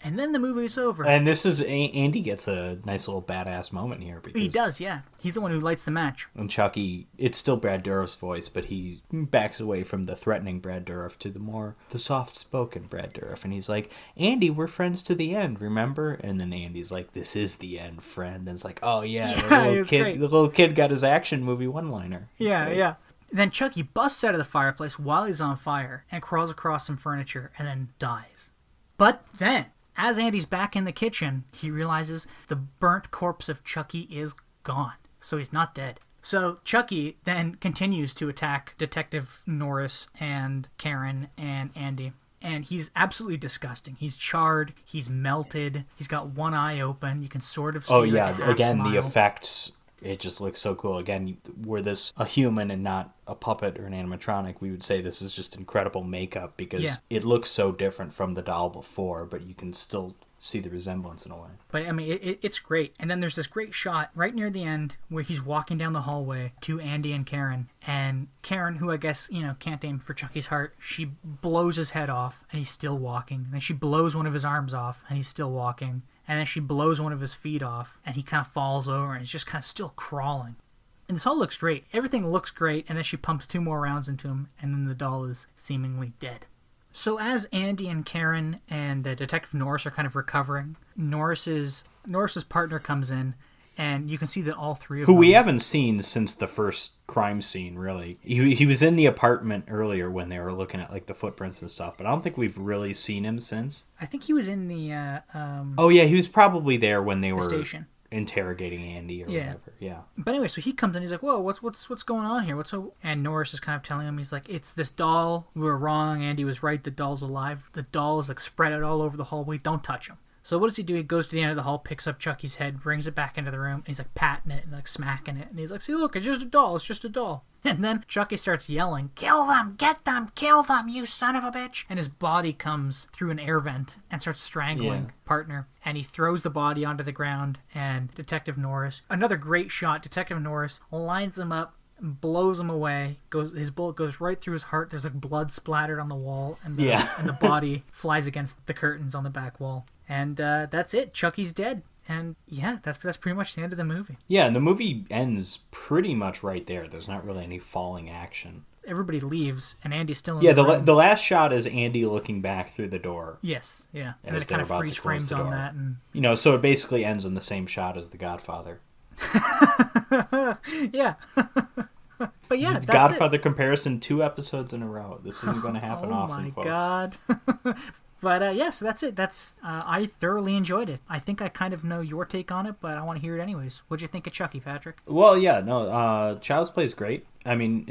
And then the movie's over. And this is... Andy gets a nice little badass moment here. Because he does, yeah. He's the one who lights the match. And Chucky... It's still Brad Dourif's voice, but he backs away from the threatening Brad Dourif to the soft-spoken Brad Dourif. And he's like, Andy, we're friends to the end, remember? And then Andy's like, this is the end, friend. And it's like, oh, yeah, the little kid got his action movie one-liner. Yeah. Then Chucky busts out of the fireplace while he's on fire and crawls across some furniture and then dies. But then... As Andy's back in the kitchen, he realizes the burnt corpse of Chucky is gone, so he's not dead. So Chucky then continues to attack Detective Norris and Karen and Andy, and he's absolutely disgusting. He's charred, he's melted, he's got one eye open, you can sort of see a half again, smile. The effects... It just looks so cool. Again, were this a human and not a puppet or an animatronic, we would say this is just incredible makeup because it looks so different from the doll before, but you can still see the resemblance in a way. But, I mean, it's great. And then there's this great shot right near the end where he's walking down the hallway to Andy and Karen. And Karen, who I guess, can't aim for Chucky's heart, she blows his head off and he's still walking. And then she blows one of his arms off and he's still walking. And then she blows one of his feet off, and he kind of falls over, and he's just kind of still crawling. And this all looks great. Everything looks great, and then she pumps 2 more rounds into him, and then the doll is seemingly dead. So as Andy and Karen and Detective Norris are kind of recovering, Norris's partner comes in, and you can see that all three of them... Who we haven't seen since the first crime scene, really. He was in the apartment earlier when they were looking at, like, the footprints and stuff, but I don't think we've really seen him since. I think he was in the... Oh, yeah, he was probably there when they were... station. Interrogating Andy or whatever. Yeah. But anyway, so he comes in, he's like, whoa, what's going on here? And Norris is kind of telling him, he's like, it's this doll. We were wrong. Andy was right. The doll's alive. The doll is, like, spread out all over the hallway. Don't touch him. So what does he do? He goes to the end of the hall, picks up Chucky's head, brings it back into the room, and he's like patting it and like smacking it. And he's like, see, look, it's just a doll. It's just a doll. And then Chucky starts yelling, kill them, get them, kill them, you son of a bitch. And his body comes through an air vent and starts strangling partner. And he throws the body onto the ground, and Detective Norris, another great shot, Detective Norris lines him up, blows him away. His bullet goes right through his heart. There's like blood splattered on the wall, and the body flies against the curtains on the back wall. And that's it. Chucky's dead. And yeah, that's pretty much the end of the movie. Yeah, and the movie ends pretty much right there. There's not really any falling action. Everybody leaves, and Andy's still in Yeah, the room. the last shot is Andy looking back through the door. Yes, yeah. And then as it kind they're of about to freeze close frames the on door. that. And So it basically ends in the same shot as The Godfather. yeah. But yeah, that's Godfather comparison 2 episodes in a row. This isn't going to happen oh often, my folks. God. But yeah, so that's it. I thoroughly enjoyed it. I think I kind of know your take on it, but I want to hear it anyways. What'd you think of Chucky, Patrick? Well, yeah, no, Child's Play is great. I mean,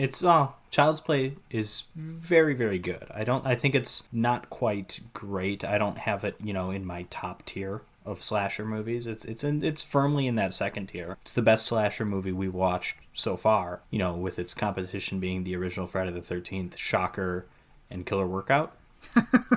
Child's Play is very, very good. I think it's not quite great. I don't have it, in my top tier of slasher movies. It's firmly in that second tier. It's the best slasher movie we watched so far, with its competition being the original Friday the 13th, Shocker, and Killer Workout.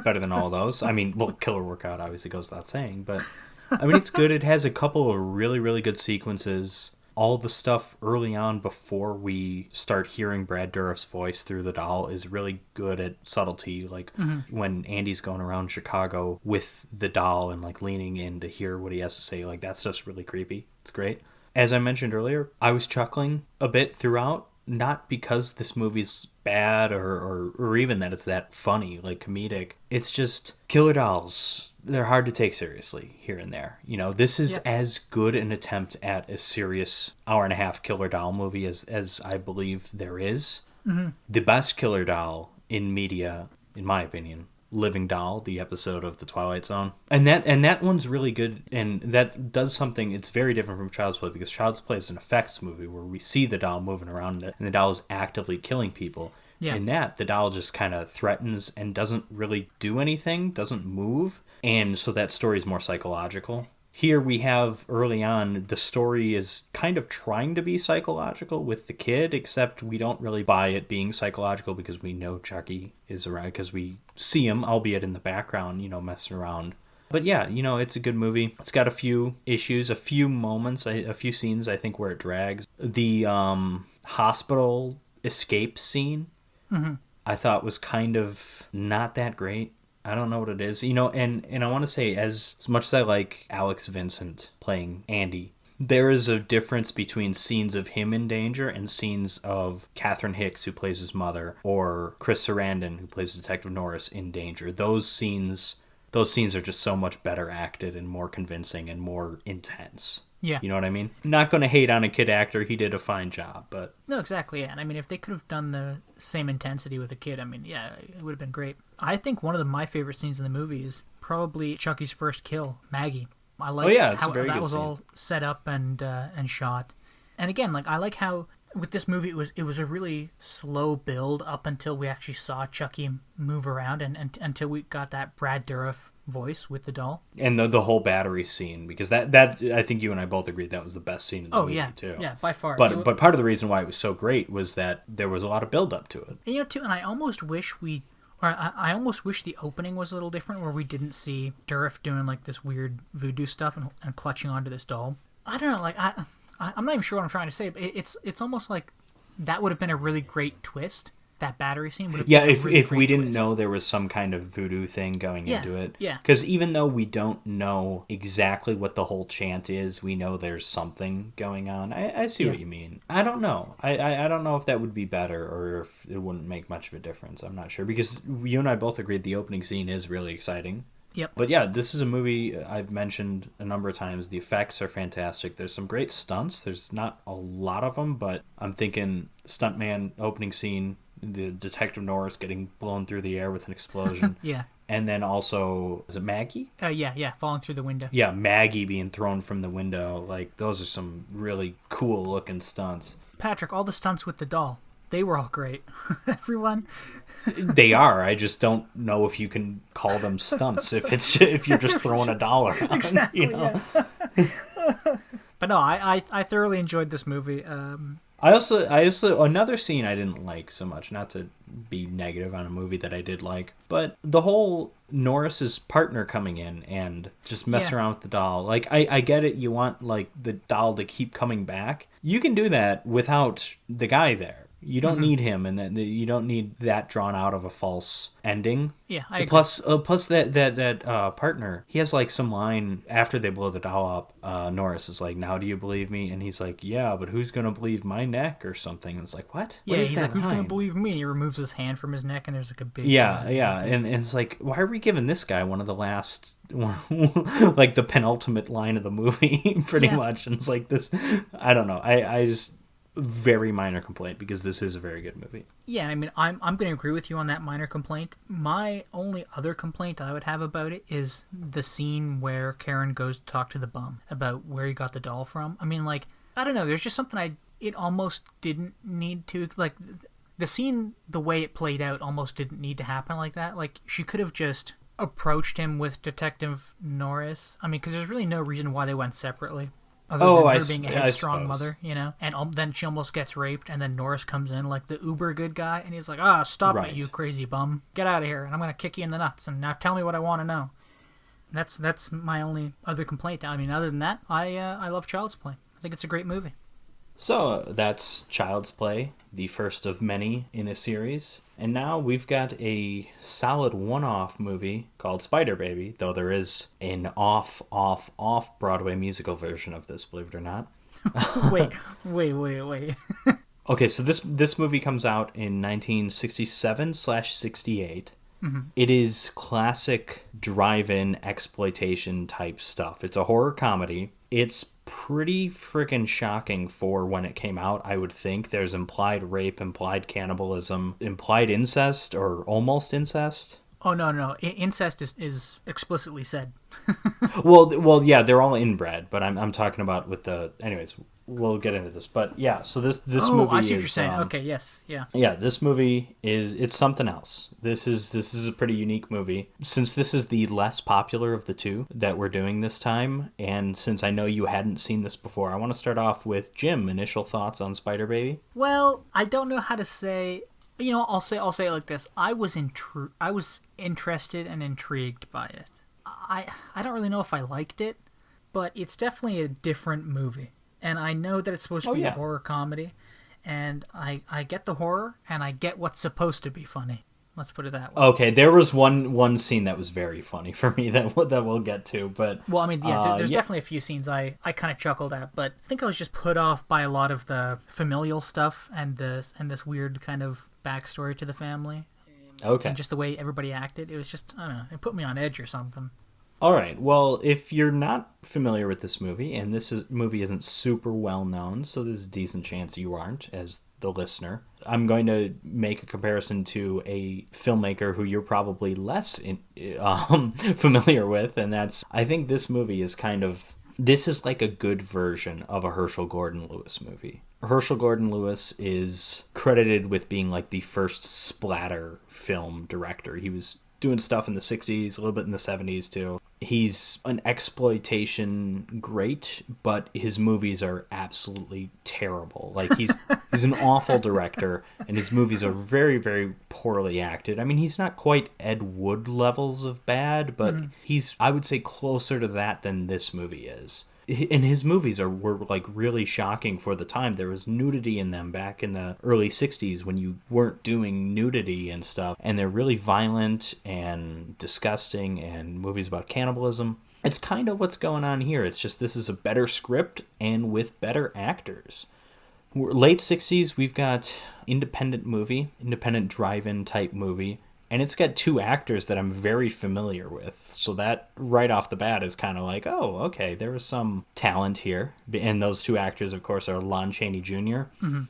Better than all those. I mean, well, Killer Workout obviously goes without saying, but I mean, it's good. It has a couple of really, really good sequences. All the stuff early on before we start hearing Brad Dourif's voice through the doll is really good at subtlety. Like when Andy's going around Chicago with the doll and like leaning in to hear what he has to say, like that stuff's really creepy. It's great. As I mentioned earlier, I was chuckling a bit throughout, not because this movie's bad or even that it's that funny, like comedic. It's just killer dolls. They're hard to take seriously here and there. This is as good an attempt at a serious hour-and-a-half killer doll movie as I believe there is. Mm-hmm. The best killer doll in media, in my opinion, Living Doll, the episode of The Twilight Zone. And that one's really good, and that does something. It's very different from Child's Play, because Child's Play is an effects movie where we see the doll moving around and the doll is actively killing people. Yeah. In that, the doll just kind of threatens and doesn't really do anything, doesn't move, and so that story is more psychological. Here we have, early on, the story is kind of trying to be psychological with the kid, except we don't really buy it being psychological because we know Chucky is around, because we see him, albeit in the background, messing around. But yeah, it's a good movie. It's got a few issues, a few moments, a few scenes, I think, where it drags. The hospital escape scene, I thought was kind of not that great. I don't know what it is, and I want to say, as much as I like Alex Vincent playing Andy, there is a difference between scenes of him in danger and scenes of Catherine Hicks, who plays his mother, or Chris Sarandon, who plays Detective Norris, in danger. Those scenes are just so much better acted and more convincing and more intense. Yeah. You know what I mean? Not going to hate on a kid actor. He did a fine job, but... No, exactly, yeah. And I mean, if they could have done the same intensity with a kid, I mean, yeah, it would have been great. I think one of my favorite scenes in the movie is probably Chucky's first kill, Maggie. I like how that was all set up and shot. And again, like, I like how with this movie it was a really slow build up until we actually saw Chucky move around and until we got that Brad Dourif voice with the doll. And the whole battery scine, because that I think you and I both agreed that was the best scene in the movie, too. Yeah, by far. But part of the reason why it was so great was that there was a lot of build up to it. And, and I almost wish I almost wish the opening was a little different, where we didn't see Dourif doing like this weird voodoo stuff and clutching onto this doll. I don't know, like I'm not even sure what I'm trying to say, but it's almost like that would have been a really great twist. That battery scene would have been a really if we didn't twist. know there was some kind of voodoo thing going into it. Yeah. Because even though we don't know exactly what the whole chant is, we know there's something going on. I see what you mean. I don't know. I don't know if that would be better or if it wouldn't make much of a difference. I'm not sure. Because you and I both agreed the opening scene is really exciting. Yep. But yeah, this is a movie I've mentioned a number of times. The effects are fantastic. There's some great stunts. There's not a lot of them, but I'm thinking stuntman opening scene, the Detective Norris getting blown through the air with an explosion. Yeah. And then also, is it Maggie? Yeah, falling through the window. Yeah, Maggie being thrown from the window. Like, those are some really cool looking stunts. Patrick, all the stunts with the doll, they were all great. Everyone. They are. I just don't know if you can call them stunts if you're just throwing a doll around. Exactly. Yeah. But no, I thoroughly enjoyed this movie. I also another scene I didn't like so much, not to be negative on a movie that I did like, but the whole Norris's partner coming in and just messing around with the doll. Like, I get it, you want like the doll to keep coming back. You can do that without the guy there. You don't need him, and that you don't need that drawn out of a false ending. Yeah, I agree. Plus that partner, he has like some line after they blow the doll up. Norris is like, "Now do you believe me?" And he's like, "Yeah, but who's gonna believe my neck or something?" And it's like, what? Yeah, What is he's that like, "Who's line? gonna believe me?" He removes his hand from his neck, and there's like a big Yeah. And it's like, why are we giving this guy one of the last, like the penultimate line of the movie, pretty much? And it's like this, I don't know. I just very minor complaint because this is a very good movie. Yeah, I mean, I'm going to agree with you on that minor complaint. My only other complaint I would have about it is the scene where Karen goes to talk to the bum about where he got the doll from. I mean, like, I don't know. There's just something it almost didn't need to, like, the scene, the way it played out almost didn't need to happen like that. Like, she could have just approached him with Detective Norris. I mean, because there's really no reason why they went separately. Other than her being a headstrong mother, you know? And then she almost gets raped, and then Norris comes in like the uber good guy, and he's like, stop it, you crazy bum. Get out of here, and I'm going to kick you in the nuts, and now tell me what I want to know. And that's my only other complaint. I mean, other than that, I love Child's Play. I think it's a great movie. So that's Child's Play, the first of many in a series. And now we've got a solid one-off movie called Spider Baby, though there is an off Broadway musical version of this, believe it or not. Wait. Okay, so this movie comes out in 1967/68. Mm-hmm. It is classic drive-in exploitation type stuff. It's a horror comedy. It's pretty freaking shocking for when it came out, I would think. There's implied rape, implied cannibalism, implied incest, or almost incest. Oh, no. Incest is explicitly said. well, yeah, they're all inbred, but I'm talking about with the... Anyways, we'll get into this. But yeah, so this movie is... Oh, I see what you're saying. Okay, yes, yeah. Yeah, this movie it's something else. This is a pretty unique movie. Since this is the less popular of the two that we're doing this time, and since I know you hadn't seen this before, I want to start off with Jim. Initial thoughts on Spider Baby? Well, I don't know how to say... You know, I'll say it like this. I was interested and intrigued by it. I don't really know if I liked it, but it's definitely a different movie. And I know that it's supposed to be a horror comedy, and I get the horror, and I get what's supposed to be funny. Let's put it that way. Okay, there was one scene that was very funny for me that we'll get to, but... Well, I mean, yeah, there's definitely a few scenes I kind of chuckled at, but I think I was just put off by a lot of the familial stuff and this weird kind of backstory to the family. Okay. And just the way everybody acted. It was just, I don't know, it put me on edge or something. All right, well, if you're not familiar with this movie, and movie isn't super well known, so there's a decent chance you aren't, as the listener, I'm going to make a comparison to a filmmaker who you're probably less familiar with, and that's, I think this movie is this is like a good version of a Herschel Gordon Lewis movie. Herschel Gordon Lewis is credited with being like the first splatter film director. He was doing stuff in the 60s, a little bit in the 70s too. He's an exploitation great, but his movies are absolutely terrible. Like he's an awful director, and his movies are very, very poorly acted. I mean, he's not quite Ed Wood levels of bad, but he's, I would say, closer to that than this movie is. And his movies were like really shocking for the time. There was nudity in them back in the early 60s when you weren't doing nudity and stuff. And they're really violent and disgusting, and movies about cannibalism. It's kind of what's going on here. It's just this is a better script and with better actors. Late 60s, we've got independent drive-in type movie. And it's got two actors that I'm very familiar with. So that right off the bat is kind of like, oh, okay, there was some talent here. And those two actors, of course, are Lon Chaney Jr.,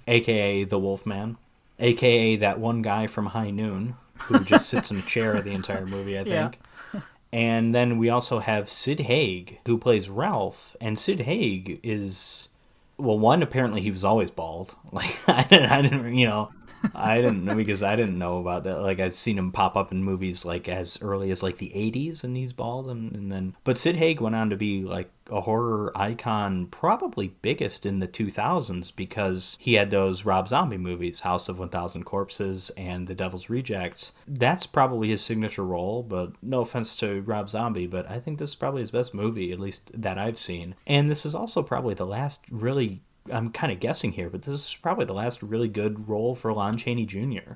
a.k.a. the Wolfman, a.k.a. that one guy from High Noon who just sits in a chair the entire movie, I think. Yeah. And then we also have Sid Haig, who plays Ralph. And Sid Haig is... Well, one, apparently he was always bald. Like, I didn't, I didn't know, because I didn't know about that. Like, I've seen him pop up in movies like as early as like the 80s, and he's bald, and then... But Sid Haig went on to be like a horror icon, probably biggest in the 2000s, because he had those Rob Zombie movies, House of 1000 Corpses and The Devil's Rejects. That's probably his signature role, but no offense to Rob Zombie, but I think this is probably his best movie, at least that I've seen. And this is also probably the last really I'm kind of guessing here, but this is probably the last really good role for Lon Chaney Jr.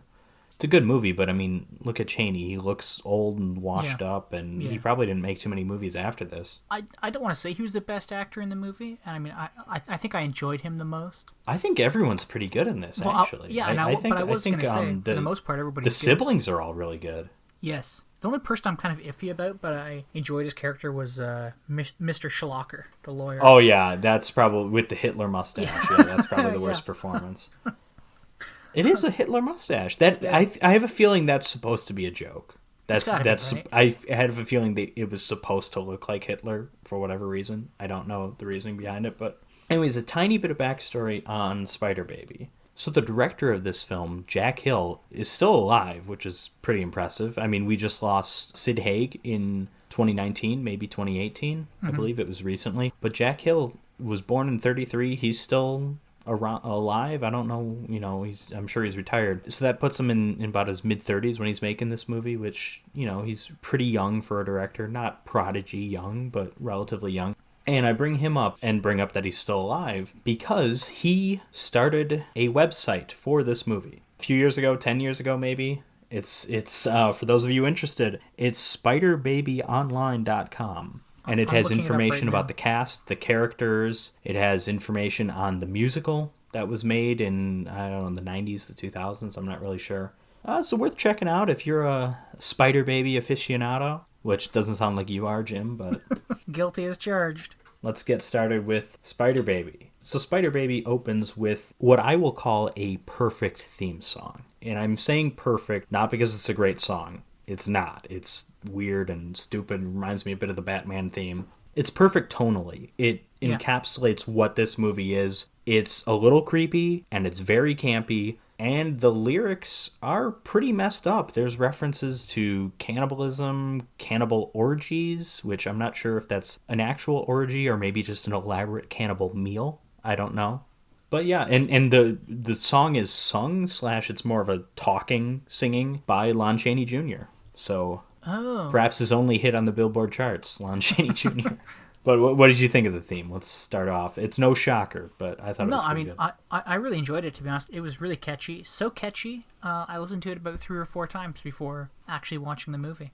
It's a good movie, but I mean, look at Chaney. He looks old and washed up, and he probably didn't make too many movies after this. I don't want to say he was the best actor in the movie. I mean, I think I enjoyed him the most. I think everyone's pretty good in this, actually. But I was going to say, for the most part, everybody's the siblings are all really good. Yes. The only person I'm kind of iffy about, but I enjoyed his character, was Mr. Schlocker, the lawyer. Oh, yeah. That's probably with the Hitler mustache. Yeah, that's probably the worst performance. It is a Hitler mustache. I have a feeling that's supposed to be a joke. That's right? I have a feeling that it was supposed to look like Hitler for whatever reason. I don't know the reasoning behind it, but anyways, a tiny bit of backstory on Spider Baby. So the director of this film, Jack Hill, is still alive, which is pretty impressive. I mean, we just lost Sid Haig in 2019, maybe 2018. I believe it was recently. But Jack Hill was born in 1933. He's still alive. I don't know, I'm sure he's retired. So that puts him in about his mid-30s when he's making this movie, which, he's pretty young for a director. Not prodigy young, but relatively young. And I bring him up and bring up that he's still alive because he started a website for this movie. A few years ago, 10 years ago maybe. It's for those of you interested, it's spiderbabyonline.com. And it has information about the cast, the characters. It has information on the musical that was made in, I don't know, the 90s, the 2000s. I'm not really sure. So worth checking out if you're a Spider Baby aficionado, which doesn't sound like you are, Jim, but... Guilty as charged. Let's get started with Spider Baby. So Spider Baby opens with what I will call a perfect theme song. And I'm saying perfect not because it's a great song. It's not. It's weird and stupid. Reminds me a bit of the Batman theme. It's perfect tonally. It encapsulates what this movie is. It's a little creepy, and it's very campy, and the lyrics are pretty messed up. There's references to cannibalism, cannibal orgies, which I'm not sure if that's an actual orgy or maybe just an elaborate cannibal meal. I don't know. But yeah, and the song is sung / it's more of a talking, singing by Lon Chaney Jr. So perhaps his only hit on the Billboard charts, Lon Chaney Jr. But what did you think of the theme? Let's start off. It's no shocker, but I thought it was pretty good. I really enjoyed it, to be honest. It was really catchy. So catchy, I listened to it about 3 or 4 times before actually watching the movie.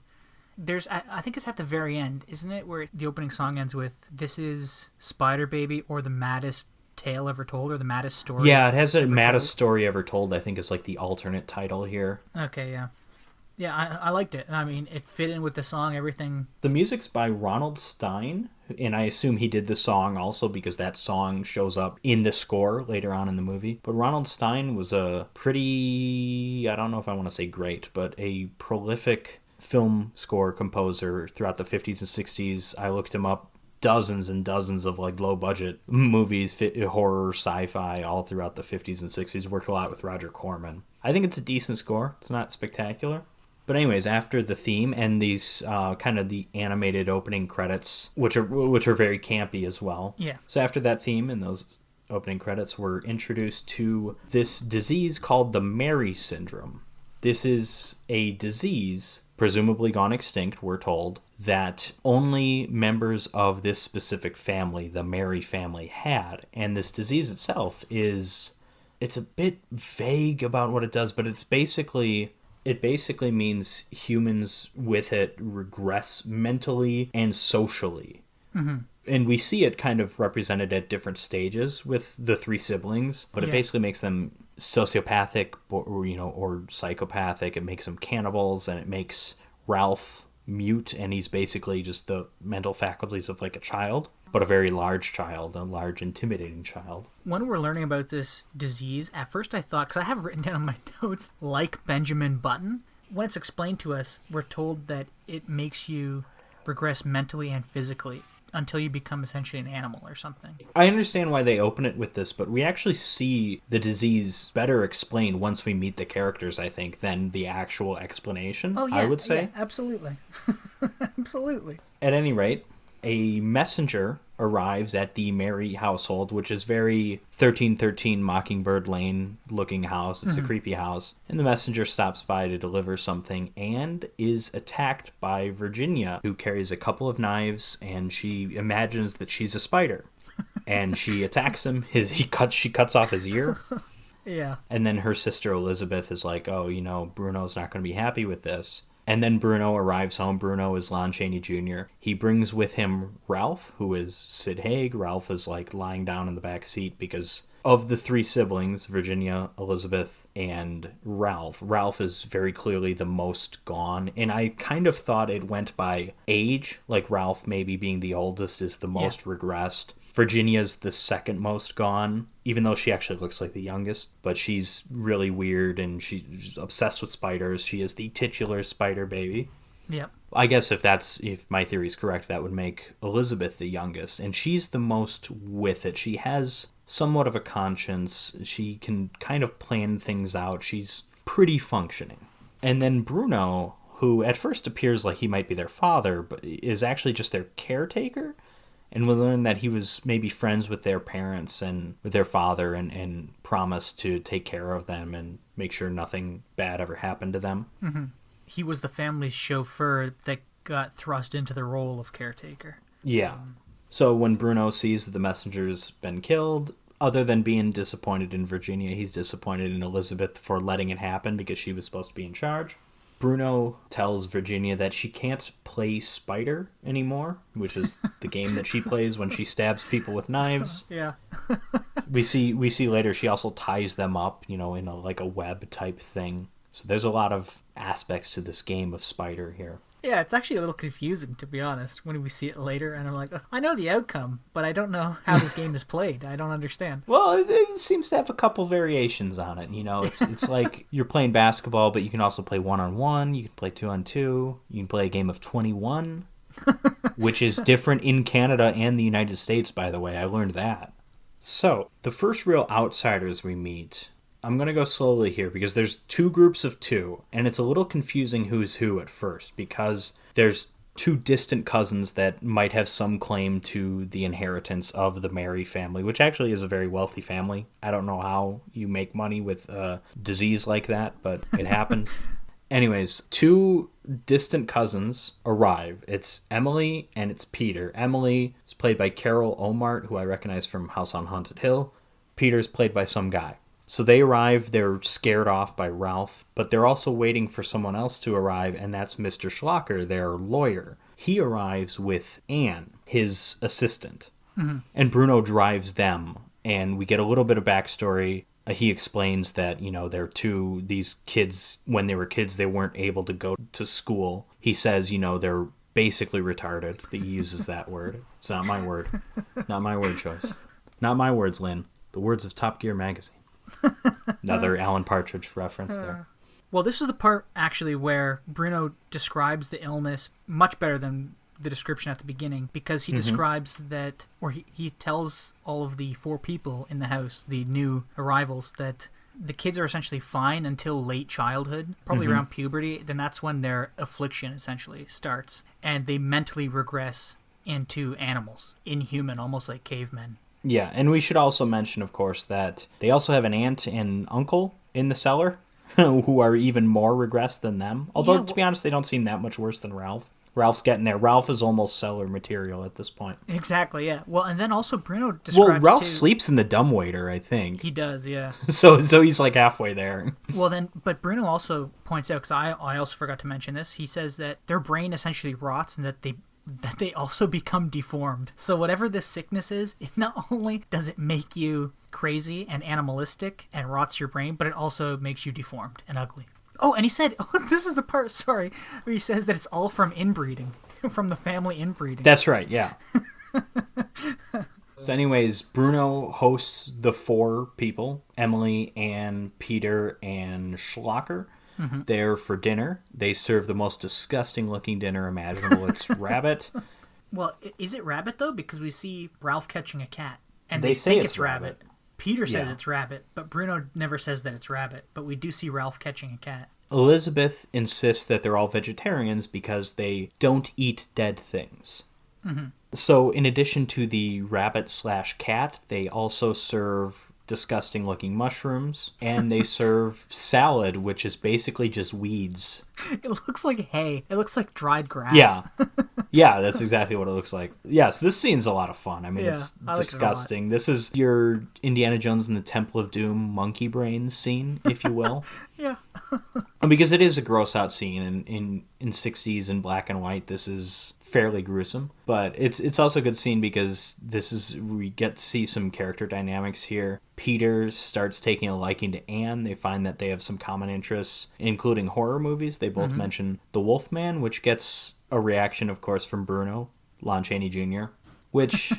I think it's at the very end, isn't it, where the opening song ends with, "This is Spider Baby, or the maddest tale ever told," or the maddest story. Yeah, it has a maddest story ever told, I think is like the alternate title here. Okay, yeah. Yeah, I liked it. I mean, it fit in with the song, everything. The music's by Ronald Stein, and I assume he did the song also because that song shows up in the score later on in the movie. But Ronald Stein was a pretty, I don't know if I want to say great, but a prolific film score composer throughout the 50s and 60s. I looked him up. Dozens and dozens of like low budget movies, horror, sci-fi, all throughout the 50s and 60s. Worked a lot with Roger Corman. I think it's a decent score. It's not spectacular. But anyways, after the theme and these kind of the animated opening credits, which are very campy as well. Yeah. So after that theme and those opening credits, we're introduced to this disease called the Mary syndrome. This is a disease, presumably gone extinct, we're told, that only members of this specific family, the Mary family, had. And this disease itself it's a bit vague about what it does, but it basically means humans with it regress mentally and socially. Mm-hmm. And we see it kind of represented at different stages with the 3 siblings, but it basically makes them sociopathic or psychopathic. It makes them cannibals, and it makes Ralph mute, and he's basically just the mental faculties of like a child, but a very large child, a large intimidating child. When we're learning about this disease, at first I thought, because I have written down on my notes, like Benjamin Button. When it's explained to us, we're told that it makes you regress mentally and physically until you become essentially an animal or something. I understand why they open it with this, but we actually see the disease better explained once we meet the characters, I think, than the actual explanation, I would say. Yeah, absolutely. Absolutely. At any rate, a messenger arrives at the Mary household, which is very 1313 Mockingbird Lane looking house. It's a creepy house. And the messenger stops by to deliver something and is attacked by Virginia, who carries a couple of knives, and she imagines that she's a spider. and she attacks him. She cuts off his ear. Yeah. And then her sister Elizabeth is like, oh, Bruno's not going to be happy with this. And then Bruno arrives home. Bruno is Lon Chaney Jr. He brings with him Ralph, who is Sid Haig. Ralph is like lying down in the back seat because of the three siblings, Virginia, Elizabeth, and Ralph. Ralph is very clearly the most gone. And I kind of thought it went by age, like Ralph maybe being the oldest is the most regressed. Virginia's the second most gone, even though she actually looks like the youngest. But she's really weird and she's obsessed with spiders. She is the titular spider baby. Yep. I guess if my theory is correct, that would make Elizabeth the youngest. And she's the most with it. She has somewhat of a conscience. She can kind of plan things out. She's pretty functioning. And then Bruno, who at first appears like he might be their father, but is actually just their caretaker. And we learn that he was maybe friends with their parents and with their father and promised to take care of them and make sure nothing bad ever happened to them. Mm-hmm. He was the family's chauffeur that got thrust into the role of caretaker. Yeah. So when Bruno sees that the messenger's been killed, other than being disappointed in Virginia, he's disappointed in Elizabeth for letting it happen because she was supposed to be in charge. Bruno tells Virginia that she can't play Spider anymore, which is the game that she plays when she stabs people with knives. Yeah. we see later she also ties them up, in a web type thing. So there's a lot of aspects to this game of Spider here. Yeah, it's actually a little confusing, to be honest, when we see it later, and I'm like, I know the outcome, but I don't know how this game is played. I don't understand. Well, it seems to have a couple variations on it, It's like you're playing basketball, but you can also play 1-on-1, you can play 2-on-2, you can play a game of 21, which is different in Canada and the United States, by the way. I learned that. So, the first real outsiders we meet... I'm going to go slowly here because there's two groups of two, and it's a little confusing who's who at first because there's two distant cousins that might have some claim to the inheritance of the Mary family, which actually is a very wealthy family. I don't know how you make money with a disease like that, but it happened. Anyways, two distant cousins arrive. It's Emily and it's Peter. Emily is played by Carol Omart, who I recognize from House on Haunted Hill. Peter's played by some guy. So they arrive, they're scared off by Ralph, but they're also waiting for someone else to arrive, and that's Mr. Schlocker, their lawyer. He arrives with Anne, his assistant, and Bruno drives them, and we get a little bit of backstory. He explains that, these kids, when they were kids, they weren't able to go to school. He says, they're basically retarded. He uses that word. It's not my word. Not my word choice. Not my words, Lynn. The words of Top Gear magazine. Another Alan Partridge reference there. Well, this is the part, actually, where Bruno describes the illness much better than the description at the beginning, because he describes that, or he tells all of the four people in the house, the new arrivals, that the kids are essentially fine until late childhood, probably around puberty. Then that's when their affliction essentially starts, and they mentally regress into animals, inhuman, almost like cavemen. Yeah, and we should also mention, of course, that they also have an aunt and uncle in the cellar who are even more regressed than them. Although, to be honest, they don't seem that much worse than Ralph. Ralph's getting there. Ralph is almost cellar material at this point. Exactly, yeah. Well, and then also Bruno describes... Well, Ralph sleeps in the dumbwaiter, I think. He does, yeah. So he's like halfway there. Well, then, but Bruno also points out, because I also forgot to mention this, he says that their brain essentially rots and that they also become deformed. So whatever this sickness is, it not only does it make you crazy and animalistic and rots your brain, but it also makes you deformed and ugly. Oh, and he said, this is the part, sorry, where he says that it's all from inbreeding, from the family inbreeding. That's right, yeah. So anyways, Bruno hosts the four people, Emily, Anne, Peter, and Schlocker. There for dinner. They serve the most disgusting looking dinner imaginable. It's rabbit. Well, is it rabbit though? Because we see Ralph catching a cat, and they say think it's rabbit. Peter says Yeah. it's rabbit, but Bruno never says that it's rabbit. But we do see Ralph catching a cat. Elizabeth insists that they're all vegetarians because they don't eat dead things. So in addition to the rabbit/cat, they also serve disgusting looking mushrooms, and they serve salad, which is basically just weeds. It looks like hay. It looks like dried grass. Yeah. Yeah, that's exactly what it looks like. Yes, this scene's a lot of fun. I mean, it's disgusting. This is your Indiana Jones and the Temple of Doom monkey brains scene, if you will. Yeah. Because it is a gross out scene in 60s in black and white. This is fairly gruesome, but it's also a good scene because we get to see some character dynamics here. Peter starts taking a liking to Anne. They find that they have some common interests, including horror movies. They both mention The Wolfman, which gets a reaction, of course, from Bruno, Lon Chaney Jr., which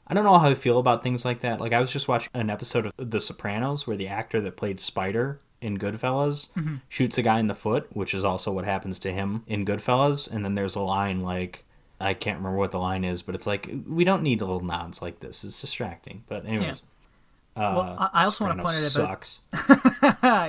I don't know how I feel about things like that. Like, I was just watching an episode of The Sopranos where the actor that played Spider in Goodfellas shoots a guy in the foot, which is also what happens to him in Goodfellas. And then there's a line like, I can't remember what the line is, but it's like, we don't need little nods like this. It's distracting. But anyways. Yeah. Well, I also want to point out sucks.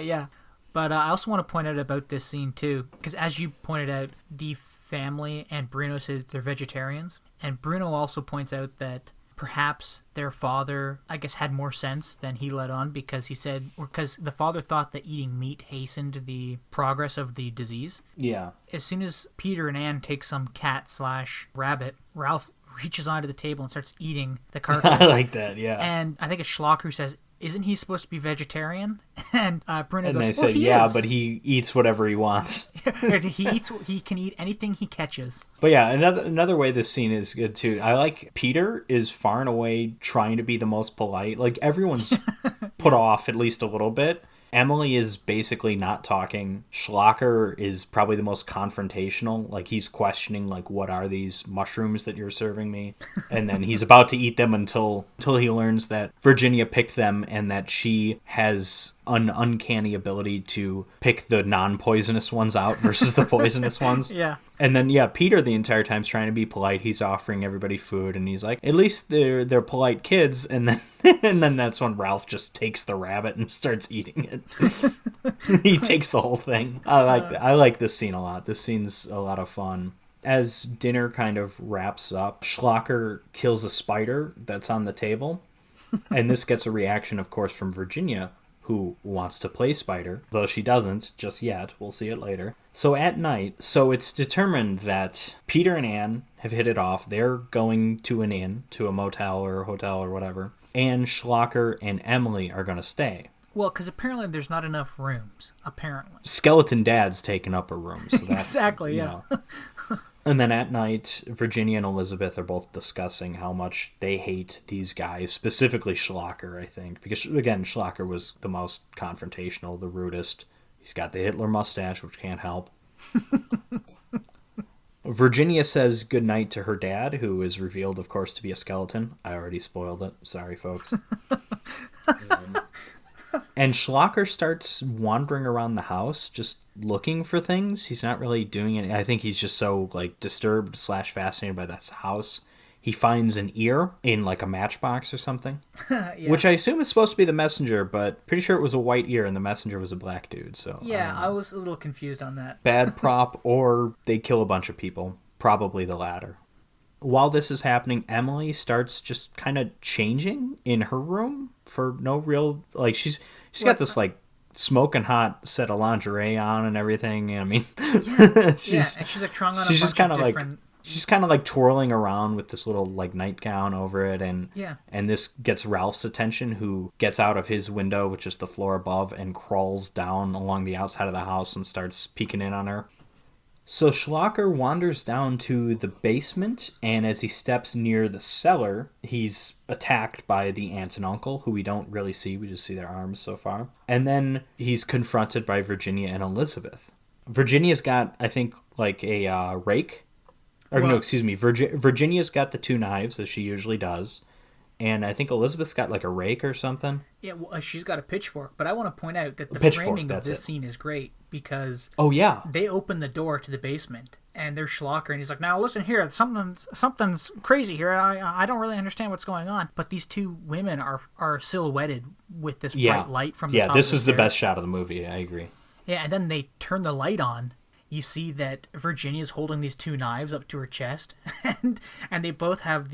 Yeah. But I also want to point out about this scene, too, because as you pointed out, the family and Bruno said they're vegetarians. And Bruno also points out that perhaps their father, I guess, had more sense than he let on because because the father thought that eating meat hastened the progress of the disease. Yeah. As soon as Peter and Anne take some cat/rabbit, Ralph reaches onto the table and starts eating the carcass. I like that, yeah. And I think it's Schlock who says, isn't he supposed to be vegetarian? And Bruno and goes, they say, he yeah, is. But he eats whatever he wants. He can eat anything he catches. But yeah, another way this scene is good too. I like Peter is far and away trying to be the most polite. Like, everyone's put off at least a little bit. Emily is basically not talking. Schlocker is probably the most confrontational. Like, he's questioning, like, what are these mushrooms that you're serving me? And then he's about to eat them until he learns that Virginia picked them and that she has an uncanny ability to pick the non-poisonous ones out versus the poisonous ones. Yeah. And then, yeah, Peter the entire time's trying to be polite. He's offering everybody food, and he's like, at least they're polite kids. And then and then that's when Ralph just takes the rabbit and starts eating it. He takes the whole thing. I like this scene a lot. This scene's a lot of fun. As dinner kind of wraps up, Schlocker kills a spider that's on the table. And this gets a reaction, of course, from Virginia, who wants to play Spider, though she doesn't just yet. We'll see it later. So at night, it's determined that Peter and Anne have hit it off. They're going to an inn, to a motel or a hotel or whatever. And Schlocker and Emily are going to stay. Well, because apparently there's not enough rooms, apparently. Skeleton Dad's taken up a room. So that, exactly, yeah. And then at night, Virginia and Elizabeth are both discussing how much they hate these guys, specifically Schlocker, I think. Because, again, Schlocker was the most confrontational, the rudest. He's got the Hitler mustache, which can't help. Virginia says goodnight to her dad, who is revealed, of course, to be a skeleton. I already spoiled it. Sorry, folks. And Schlocker starts wandering around the house, just looking for things. He's not really doing it. I think he's just so, like, disturbed / fascinated by this house. He finds an ear in, like, a matchbox or something. Yeah. Which I assume is supposed to be the messenger, but pretty sure it was a white ear and the messenger was a black dude. So yeah, I was a little confused on that. Bad prop, or they kill a bunch of people. Probably the latter. While this is happening, Emily starts just kind of changing in her room for no real, like, she's got this, like, smoking hot set of lingerie on and everything. I mean, and she's like trying on. She's just kind of different... like, she's kind of like twirling around with this little, like, nightgown over it, and this gets Ralph's attention, who gets out of his window, which is the floor above, and crawls down along the outside of the house and starts peeking in on her. So Schlocker wanders down to the basement, and as he steps near the cellar, he's attacked by the aunt and uncle, who we don't really see. We just see their arms so far. And then he's confronted by Virginia and Elizabeth. Virginia's got, I think, like a rake. Or no, excuse me. Virginia's got the 2 knives, as she usually does. And I think Elizabeth's got like a rake or something. Yeah, well, she's got a pitchfork. But I want to point out that the framing of this scene is great because they open the door to the basement and there's Schlocker and he's like, now listen here, something's crazy here. I don't really understand what's going on. But these 2 women are silhouetted with this bright light from the top this of is the best shot of the movie. I agree. Yeah, and then they turn the light on you see that Virginia's holding these two knives up to her chest, and they both let out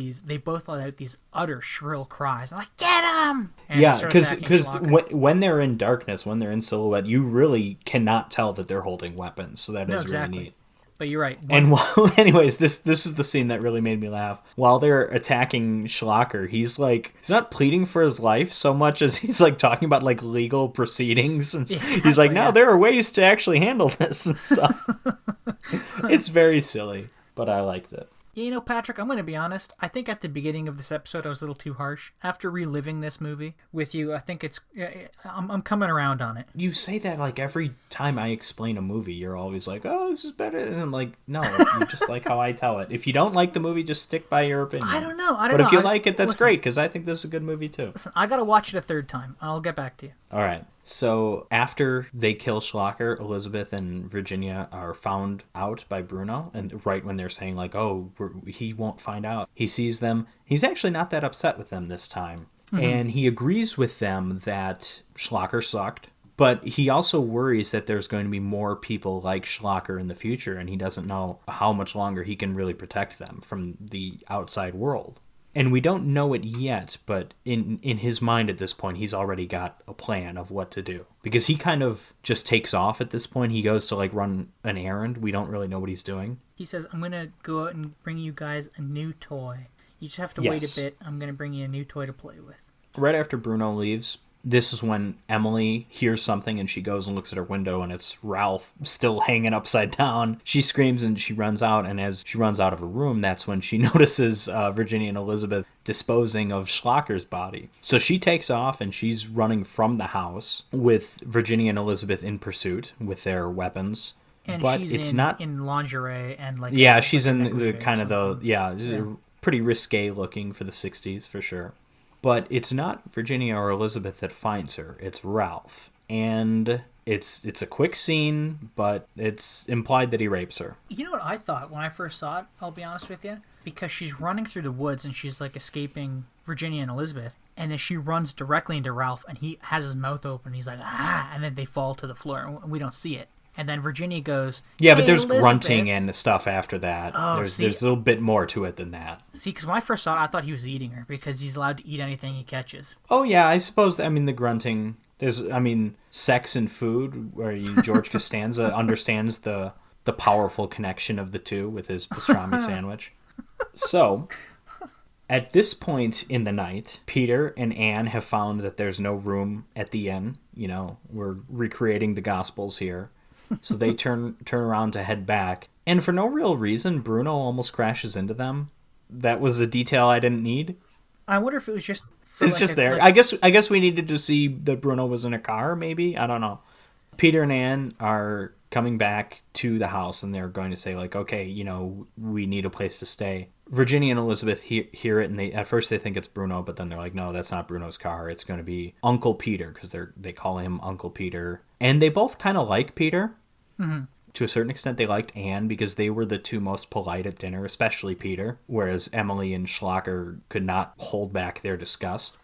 these utter shrill cries. I'm like, get him! Yeah, because when they're in darkness, when they're in silhouette, you really cannot tell that they're holding weapons. So that is exactly. really neat. But you're right. And anyways, this is the scene that really made me laugh. While they're attacking Schlocker, he's not pleading for his life so much as he's like talking about like legal proceedings, and exactly, he's like, "No, there are ways to actually handle this and stuff." It's very silly, but I liked it. You know, Patrick, I'm going to be honest. I think at the beginning of this episode, I was a little too harsh. After reliving this movie with you, I think I'm coming around on it. You say that like every time I explain a movie. You're always like, "Oh, this is better," and I'm like, "No, you just like how I tell it. If you don't like the movie, just stick by your opinion." I don't know. But if you like it, that's great, because I think this is a good movie too. Listen, I got to watch it a third time. I'll get back to you. All right. So after they kill Schlocker, Elizabeth and Virginia are found out by Bruno. And right when they're saying like, "Oh, he won't find out," he sees them. He's actually not that upset with them this time. Mm-hmm. And he agrees with them that Schlocker sucked. But he also worries that there's going to be more people like Schlocker in the future. And he doesn't know how much longer he can really protect them from the outside world. And we don't know it yet, but in his mind at this point, he's already got a plan of what to do. Because he kind of just takes off at this point. He goes to like run an errand. We don't really know what he's doing. He says, "I'm going to go out and bring you guys a new toy. You just have to wait a bit. I'm going to bring you a new toy to play with." Right after Bruno leaves, this is when Emily hears something and she goes and looks at her window and it's Ralph still hanging upside down. She screams and she runs out, and as she runs out of her room, that's when she notices Virginia and Elizabeth disposing of Schlocker's body. So she takes off and she's running from the house with Virginia and Elizabeth in pursuit with their weapons. And but she's it's not in lingerie and like she's in the kind of the pretty risque looking for the 60s for sure. But it's not Virginia or Elizabeth that finds her. It's Ralph. And it's a quick scene, but it's implied that he rapes her. You know what I thought when I first saw it, I'll be honest with you? Because she's running through the woods and she's like escaping Virginia and Elizabeth. And then she runs directly into Ralph and he has his mouth open. He's like, "Ah!" And then they fall to the floor and we don't see it. And then Virginia goes, "Yeah, but there's Elizabeth." Grunting and stuff after that. There's a little bit more to it than that. See, because when I first saw it, I thought he was eating her because he's allowed to eat anything he catches. Oh, yeah, I suppose, the grunting, sex and food, where George Costanza understands the powerful connection of the two with his pastrami sandwich. So, at this point in the night, Peter and Anne have found that there's no room at the inn. We're recreating the Gospels here. So they turn around to head back. And for no real reason, Bruno almost crashes into them. That was a detail I didn't need. I wonder if it was just... It's just there. I guess we needed to see that Bruno was in a car, maybe? I don't know. Peter and Anne are coming back to the house, and they're going to say, like, "Okay, we need a place to stay." Virginia and Elizabeth hear it, and at first they think it's Bruno, but then they're like, "No, that's not Bruno's car. It's going to be Uncle Peter," because they call him Uncle Peter. And they both kind of like Peter. Mm-hmm. To a certain extent, they liked Anne because they were the two most polite at dinner, especially Peter, whereas Emily and Schlocker could not hold back their disgust.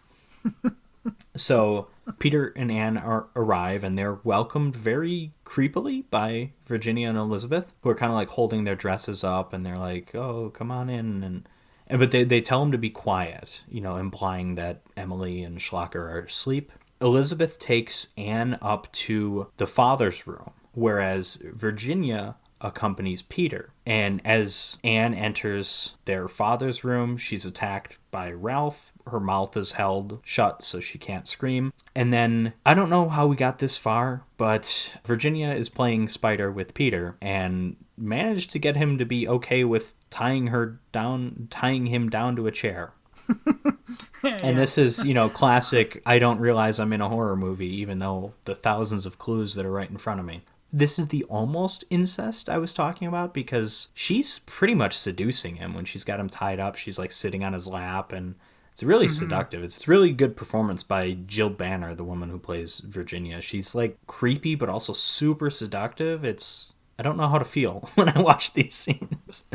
So Peter and Anne arrive, and they're welcomed very creepily by Virginia and Elizabeth, who are kind of like holding their dresses up, and they're like, "Oh, come on in." But they tell them to be quiet, implying that Emily and Schlocker are asleep. Elizabeth takes Anne up to the father's room, whereas Virginia accompanies Peter. And as Anne enters their father's room, she's attacked by Ralph. Her mouth is held shut so she can't scream. And then, I don't know how we got this far, but Virginia is playing Spider with Peter and managed to get him to be okay with tying him down to a chair. And this is, classic, I don't realize I'm in a horror movie, even though the thousands of clues that are right in front of me. This is the almost incest I was talking about, because she's pretty much seducing him when she's got him tied up. She's like sitting on his lap, and it's really seductive. It's a really good performance by Jill Banner, the woman who plays Virginia. She's like creepy, but also super seductive. I don't know how to feel when I watch these scenes.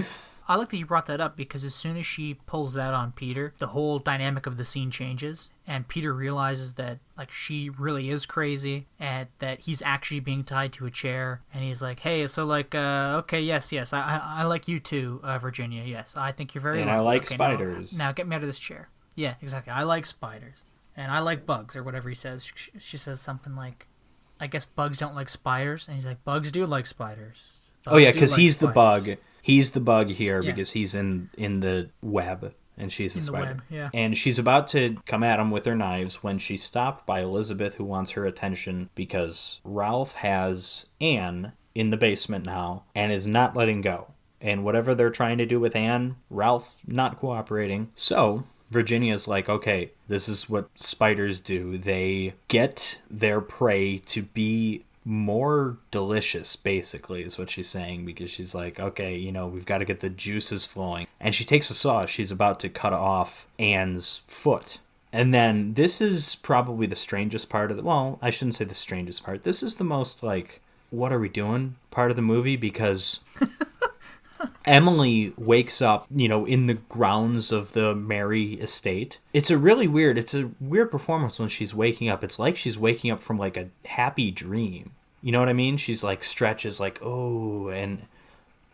I like that you brought that up because as soon as she pulls that on Peter, the whole dynamic of the scene changes, and Peter realizes that like she really is crazy and that he's actually being tied to a chair, and he's like, "Hey, so like, okay, yes, I like you too, Virginia. Yes, I think you're very And lovely. I like okay, spiders. Now get me out of this chair." Yeah, exactly. I like spiders, and I like bugs or whatever he says. She says something like, "I guess bugs don't like spiders," and he's like, "Bugs do like spiders." Oh yeah, Bugs do because like he's the spiders. bug. He's the bug here Yeah. because he's in the web and she's the In the spider. web, yeah. And she's about to come at him with her knives when she's stopped by Elizabeth, who wants her attention because Ralph has Anne in the basement now and is not letting go. And whatever they're trying to do with Anne, Ralph not cooperating. So Virginia's like, okay, this is what spiders do. They get their prey to be more delicious, basically, is what she's saying, because she's like, okay, we've got to get the juices flowing. And she takes a saw. She's about to cut off Anne's foot. And then this is probably the strangest part of the... Well, I shouldn't say the strangest part. This is the most, like, what are we doing part of the movie, because... Emily wakes up, in the grounds of the Mary estate. It's a weird performance when she's waking up. It's like she's waking up from like a happy dream. You know what I mean? She's like stretches like, oh, and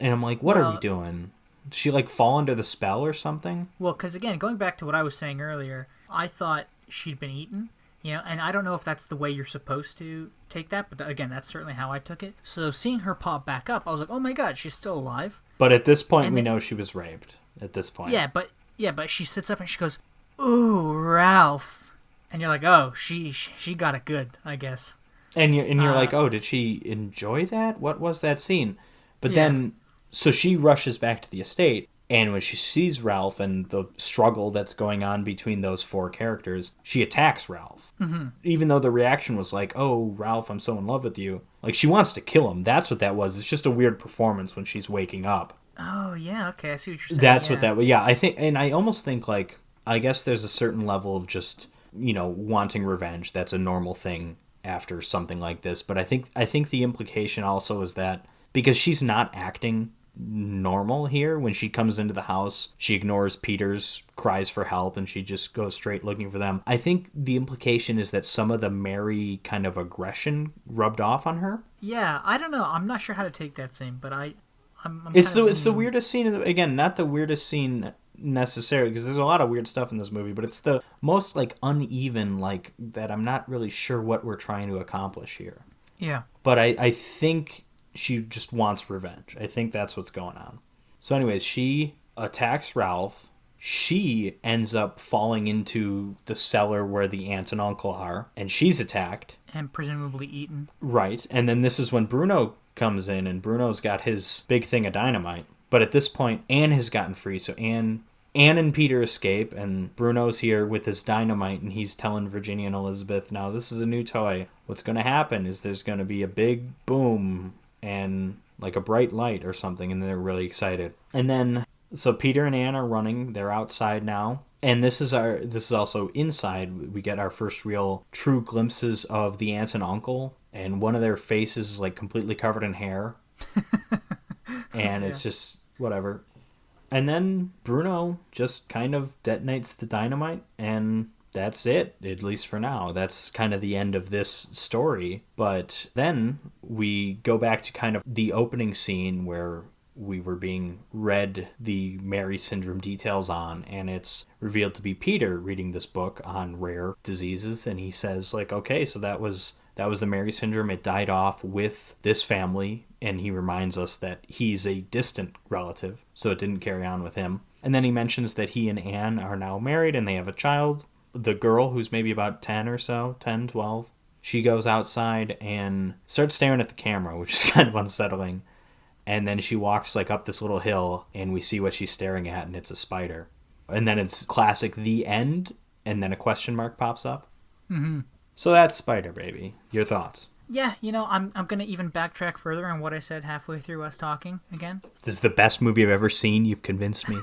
I'm like, what are we doing? Did she like fall under the spell or something? Well, because again, going back to what I was saying earlier, I thought she'd been eaten. And I don't know if that's the way you're supposed to take that, but again, that's certainly how I took it. So seeing her pop back up, I was like, oh my god, she's still alive. But at this point, we know she was raped. At this point. Yeah, but she sits up and she goes, ooh, Ralph. And you're like, oh, she got it good, I guess. And you're like, oh, did she enjoy that? What was that scene? But then, so she rushes back to the estate, and when she sees Ralph and the struggle that's going on between those four characters, she attacks Ralph. Mm-hmm. Even though the reaction was like, oh, Ralph, I'm so in love with you. Like, she wants to kill him. That's what that was. It's just a weird performance when she's waking up. Oh, yeah, okay, I see what you're saying. That's what that was. Yeah, I think, and I almost think, like, I guess there's a certain level of just, wanting revenge. That's a normal thing after something like this. But I think the implication also is that because she's not acting normal here, when she comes into the house, she ignores Peter's cries for help and she just goes straight looking for them. I think the implication is that some of the Mary kind of aggression rubbed off on her. Yeah, I don't know. I'm not sure how to take that scene, but I'm it's the weirdest scene. Again, not the weirdest scene necessarily, because there's a lot of weird stuff in this movie, but it's the most like uneven, like that I'm not really sure what we're trying to accomplish here. Yeah. But I think she just wants revenge. I think that's what's going on. So anyways, she attacks Ralph. She ends up falling into the cellar where the aunt and uncle are, and she's attacked. And presumably eaten. Right. And then this is when Bruno comes in, and Bruno's got his big thing of dynamite. But at this point, Anne has gotten free, so Anne and Peter escape, and Bruno's here with his dynamite, and he's telling Virginia and Elizabeth, now this is a new toy. What's going to happen is there's going to be a big boom and like a bright light or something, and they're really excited. And then, so Peter and Anne are running. They're outside now. And this is also inside. We get our first real true glimpses of the aunts and uncle, and one of their faces is like completely covered in hair. And it's just whatever. And then Bruno just kind of detonates the dynamite, and that's it, at least for now. That's kind of the end of this story. But then we go back to kind of the opening scene where we were being read the Mary syndrome details on, and it's revealed to be Peter reading this book on rare diseases, and he says, like, okay, so that was the Mary syndrome. It died off with this family, and he reminds us that he's a distant relative, so it didn't carry on with him. And then he mentions that he and Anne are now married, and they have a child. The girl, who's maybe about 10 or so, 10, 12, she goes outside and starts staring at the camera, which is kind of unsettling. And then she walks like up this little hill, and we see what she's staring at, and it's a spider. And then it's classic the end, and then a question mark pops up. Mm-hmm. So that's Spider Baby. Your thoughts? Yeah, I'm going to even backtrack further on what I said halfway through us talking again. This is the best movie I've ever seen. You've convinced me.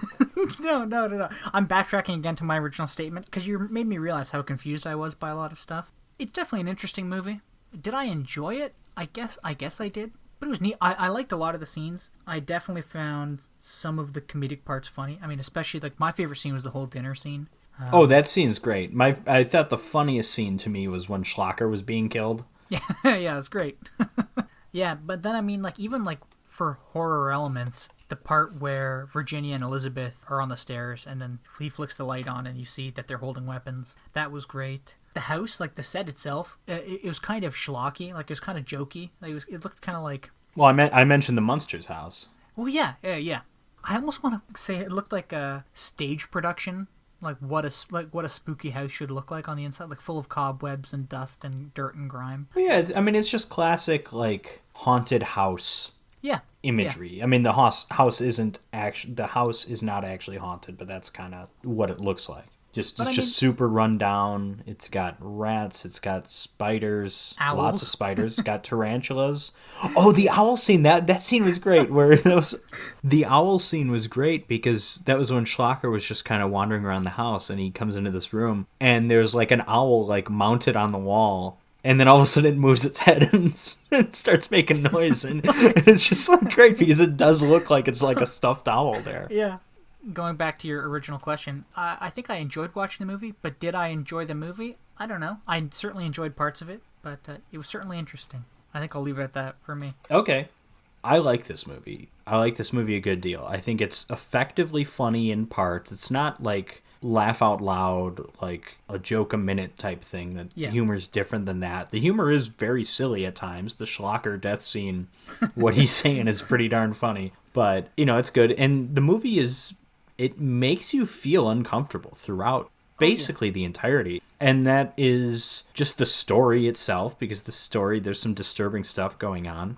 No. I'm backtracking again to my original statement because you made me realize how confused I was by a lot of stuff. It's definitely an interesting movie. Did I enjoy it? I guess I did. But it was neat. I liked a lot of the scenes. I definitely found some of the comedic parts funny. I mean, especially, like, my favorite scene was the whole dinner scene. Oh, that scene's great. I thought the funniest scene to me was when Schlocker was being killed. Yeah, yeah, it was great. Yeah, but then, I mean, like, even, like, for horror elements, the part where Virginia and Elizabeth are on the stairs and then he flicks the light on and you see that they're holding weapons, that was great. The house, like the set itself, it was kind of schlocky, like it was kind of jokey. Like it looked kind of like... Well, I mentioned the Munsters house. Well, yeah. I almost want to say it looked like a stage production, like what a spooky house should look like on the inside, like full of cobwebs and dust and dirt and grime. Well, yeah, I mean, it's just classic, like, haunted house imagery. Yeah. I mean, the house isn't actually, the house is not actually haunted, but that's kind of what it looks like. Just super run down. It's got rats. It's got spiders. Owls. Lots of spiders. It's got tarantulas. Oh, the owl scene. That scene was great. The owl scene was great because that was when Schlocker was just kind of wandering around the house and he comes into this room and there's like an owl like mounted on the wall. And then all of a sudden it moves its head and starts making noise. And it's just like great because it does look like it's like a stuffed owl there. Yeah. Going back to your original question, I think I enjoyed watching the movie, but did I enjoy the movie? I don't know. I certainly enjoyed parts of it, but it was certainly interesting. I think I'll leave it at that for me. Okay. I like this movie. I like this movie a good deal. I think it's effectively funny in parts. It's not like laugh out loud, like a joke a minute type thing. Humor's different than that. The humor is very silly at times. The Schlocker death scene, what he's saying is pretty darn funny. But, it's good. And the movie it makes you feel uncomfortable throughout basically the entirety. And that is just the story itself, because there's some disturbing stuff going on.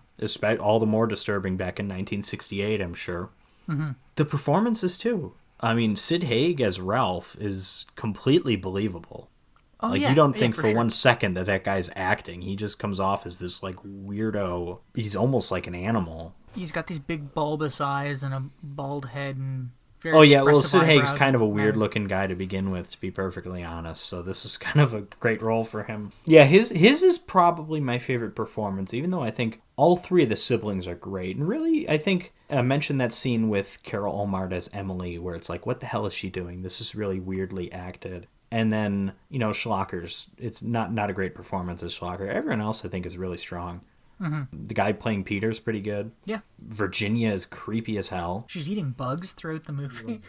All the more disturbing back in 1968, I'm sure. Mm-hmm. The performances, too. I mean, Sid Haig as Ralph is completely believable. Oh, you don't think for 1 second that guy's acting. He just comes off as this, like, weirdo. He's almost like an animal. He's got these big bulbous eyes and a bald head and... Sid Haig's kind of a weird-looking guy to begin with, to be perfectly honest, so this is kind of a great role for him. Yeah, his is probably my favorite performance, even though I think all three of the siblings are great. And really, I think I mentioned that scene with Carol Olmert as Emily, where it's like, what the hell is she doing? This is really weirdly acted. And then, Schlocker's, it's not a great performance as Schlocker. Everyone else, I think, is really strong. Mm-hmm. The guy playing Peter's pretty good. Yeah. Virginia is creepy as hell. She's eating bugs throughout the movie.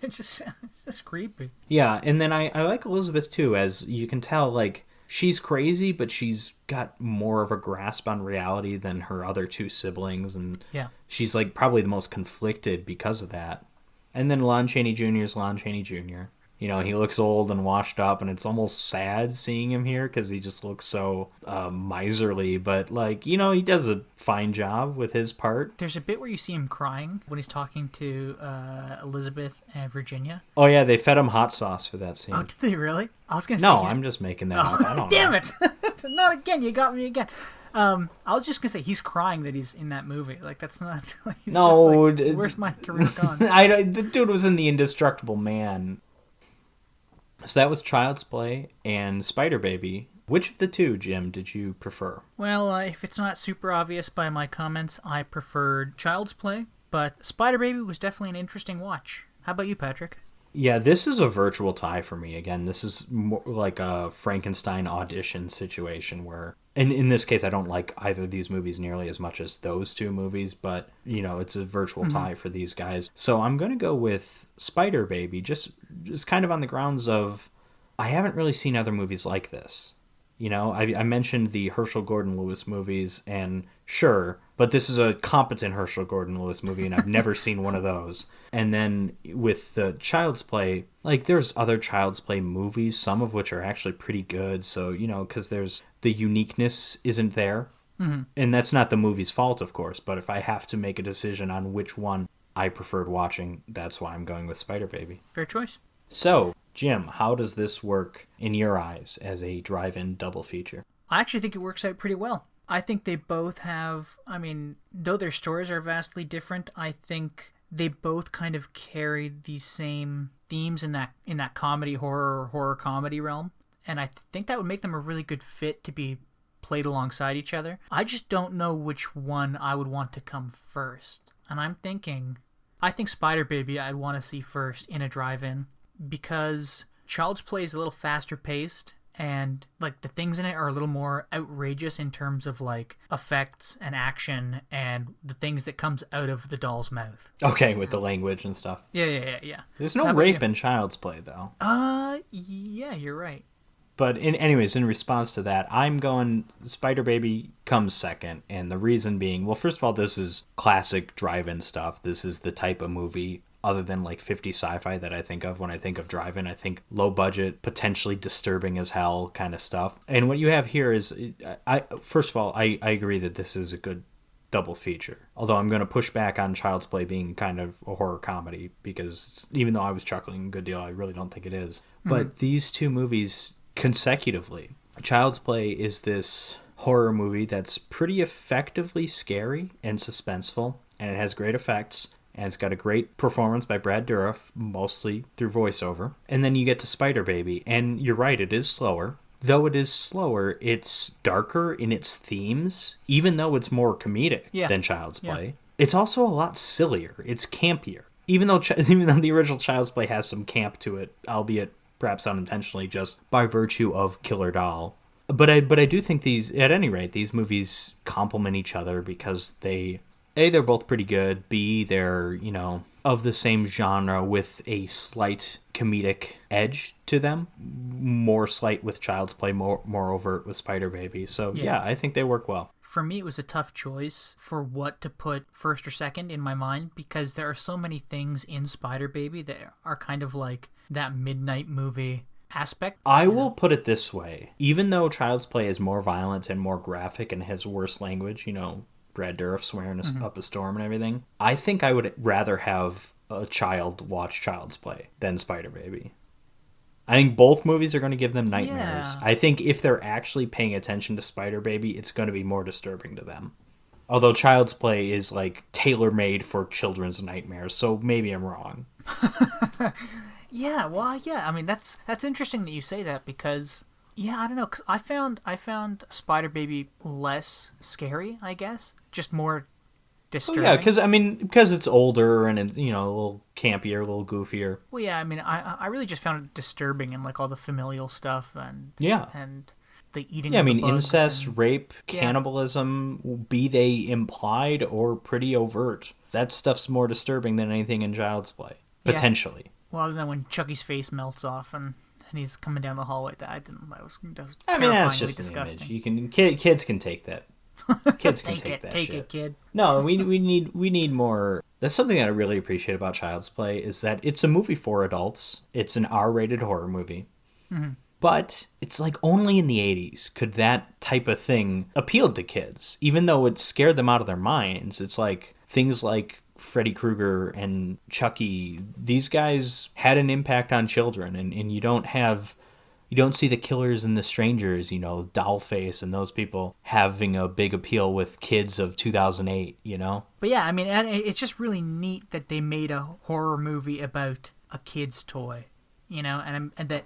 It's just creepy. Yeah, and then I like Elizabeth too, as you can tell, like, she's crazy, but she's got more of a grasp on reality than her other two siblings, and she's like probably the most conflicted because of that. And then Lon Chaney Jr. is Lon Chaney Jr. He looks old and washed up, and it's almost sad seeing him here because he just looks so miserly. But, he does a fine job with his part. There's a bit where you see him crying when he's talking to Elizabeth and Virginia. Oh, yeah, they fed him hot sauce for that scene. Oh, did they really? I was going to say... No, I'm just making that up. I don't Damn know. it! Not again, you got me again. I was just going to say, he's crying that he's in that movie. Like, that's not... He's no. Just like, where's my career gone? The dude was in The Indestructible Man. So that was Child's Play and Spider Baby. Which of the two, Jim, did you prefer? Well, if it's not super obvious by my comments, I preferred Child's Play, but Spider Baby was definitely an interesting watch. How about you, Patrick? Yeah, this is a virtual tie for me. Again, this is more like a Frankenstein audition situation where, and in this case, I don't like either of these movies nearly as much as those two movies, but, it's a virtual tie for these guys. So I'm going to go with Spider Baby, just kind of on the grounds of, I haven't really seen other movies like this. I mentioned the Herschel Gordon Lewis movies, and sure, but this is a competent Herschel Gordon Lewis movie, and I've never seen one of those. And then with the Child's Play, there's other Child's Play movies, some of which are actually pretty good. So, because there's the uniqueness isn't there. Mm-hmm. And that's not the movie's fault, of course. But if I have to make a decision on which one I preferred watching, that's why I'm going with Spider Baby. Fair choice. So, Jim, how does this work in your eyes as a drive-in double feature? I actually think it works out pretty well. I think they both have, though their stories are vastly different, I think they both kind of carry the same themes in that comedy horror comedy realm. And I think that would make them a really good fit to be played alongside each other. I just don't know which one I would want to come first. And I think Spider Baby I'd want to see first in a drive-in, because Child's Play is a little faster paced, and like the things in it are a little more outrageous in terms of like effects and action and the things that comes out of the doll's mouth. Okay, with the language and stuff. Yeah. There's no rape in Child's Play, though. Yeah, you're right. But anyways, in response to that, I'm going Spider Baby comes second, and the reason being, well, first of all, this is classic drive-in stuff. This is the type of movie, other than like 50 sci-fi, that I think of when I think of drive-in. I think low budget, potentially disturbing as hell kind of stuff. And what you have here is, first of all, I agree that this is a good double feature. Although I'm going to push back on Child's Play being kind of a horror comedy, because even though I was chuckling a good deal, I really don't think it is. Mm-hmm. But these two movies consecutively, Child's Play is this horror movie that's pretty effectively scary and suspenseful, and it has great effects, and it's got a great performance by Brad Dourif, mostly through voiceover. And then you get to Spider Baby, and you're right, it is slower. Though it is slower, it's darker in its themes, even though it's more comedic than Child's Play. Yeah. It's also a lot sillier. It's campier. Even though the original Child's Play has some camp to it, albeit perhaps unintentionally, just by virtue of Killer Doll. But I do think these movies complement each other, because A, they're both pretty good. B, they're, of the same genre with a slight comedic edge to them. More slight with Child's Play, more overt with Spider Baby. So yeah, I think they work well. For me, it was a tough choice for what to put first or second in my mind, because there are so many things in Spider Baby that are kind of like that midnight movie aspect. I will put it this way. Even though Child's Play is more violent and more graphic and has worse language, Brad Dourif swearing up a storm and everything, I think I would rather have a child watch Child's Play than Spider Baby. I think both movies are going to give them nightmares. Yeah. I think if they're actually paying attention to Spider Baby, it's going to be more disturbing to them. Although Child's Play is like tailor-made for children's nightmares, so maybe I'm wrong. Yeah. I mean, that's interesting that you say that, because I don't know, 'cause I found Spider Baby less scary, I guess, just more disturbing. Oh, yeah, because it's older and it's, a little campier, a little goofier. Well, yeah, I mean, I really just found it disturbing, and like all the familial stuff and the eating. Yeah, I mean, incest, rape, cannibalism, be they implied or pretty overt. That stuff's more disturbing than anything in Child's Play, potentially. Yeah. Well, then when Chucky's face melts off and he's coming down the hallway, that was that's just disgusting. An image. Kids can take that. Kids can take that shit. Take it, kid. No, we need more. That's something that I really appreciate about Child's Play, is that it's a movie for adults. It's an R-rated horror movie. Mm-hmm. But it's like only in the 80s could that type of thing appeal to kids, even though it scared them out of their minds. It's like things like Freddy Krueger and Chucky, these guys had an impact on children, and you don't see the Killers and the Strangers, Dollface and those people having a big appeal with kids of 2008, But yeah, I mean, it's just really neat that they made a horror movie about a kid's toy, and that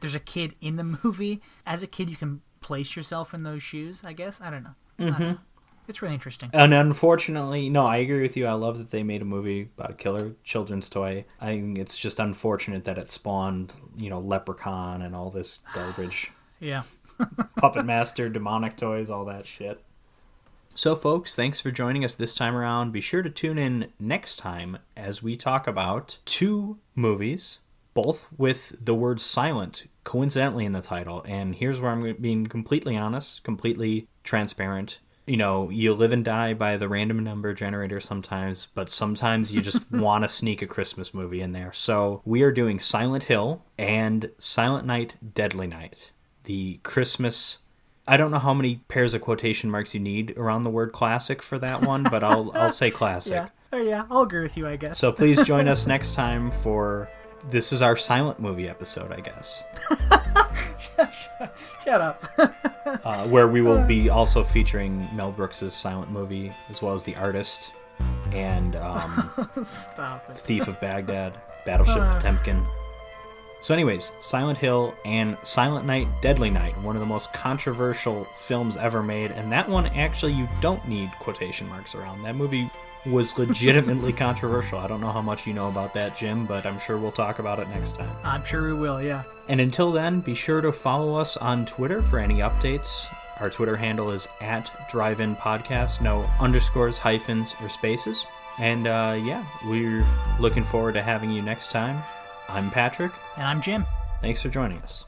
there's a kid in the movie. As a kid, you can place yourself in those shoes, I guess. I don't know. Mm-hmm. I don't know. It's really interesting. And unfortunately, no, I agree with you. I love that they made a movie about a killer children's toy. I think it's just unfortunate that it spawned, Leprechaun and all this garbage. Yeah. Puppet Master, demonic toys, all that shit. So, folks, thanks for joining us this time around. Be sure to tune in next time as we talk about two movies, both with the word silent coincidentally in the title. And here's where I'm being completely honest, completely transparent. You live and die by the random number generator sometimes, but sometimes you just want to sneak a Christmas movie in there. So we are doing Silent Hill and Silent Night, Deadly Night. The Christmas... I don't know how many pairs of quotation marks you need around the word classic for that one, but I'll say classic. Yeah. Oh, yeah, I'll agree with you, I guess. So please join us next time for... This is our silent movie episode, I guess. Shut up. Where we will be also featuring Mel Brooks' silent movie, as well as The Artist, and Stop it. Thief of Baghdad, Battleship Potemkin. So anyways, Silent Hill and Silent Night, Deadly Night, one of the most controversial films ever made, and that one actually you don't need quotation marks around. That movie was legitimately controversial. I don't know how much you know about that, Jim, but I'm sure we'll talk about it next time. I'm sure we will, yeah. And until then, be sure to follow us on Twitter for any updates. Our Twitter handle is @DriveInPodcast, no underscores, hyphens, or spaces. And yeah, we're looking forward to having you next time. I'm Patrick. And I'm Jim. Thanks for joining us.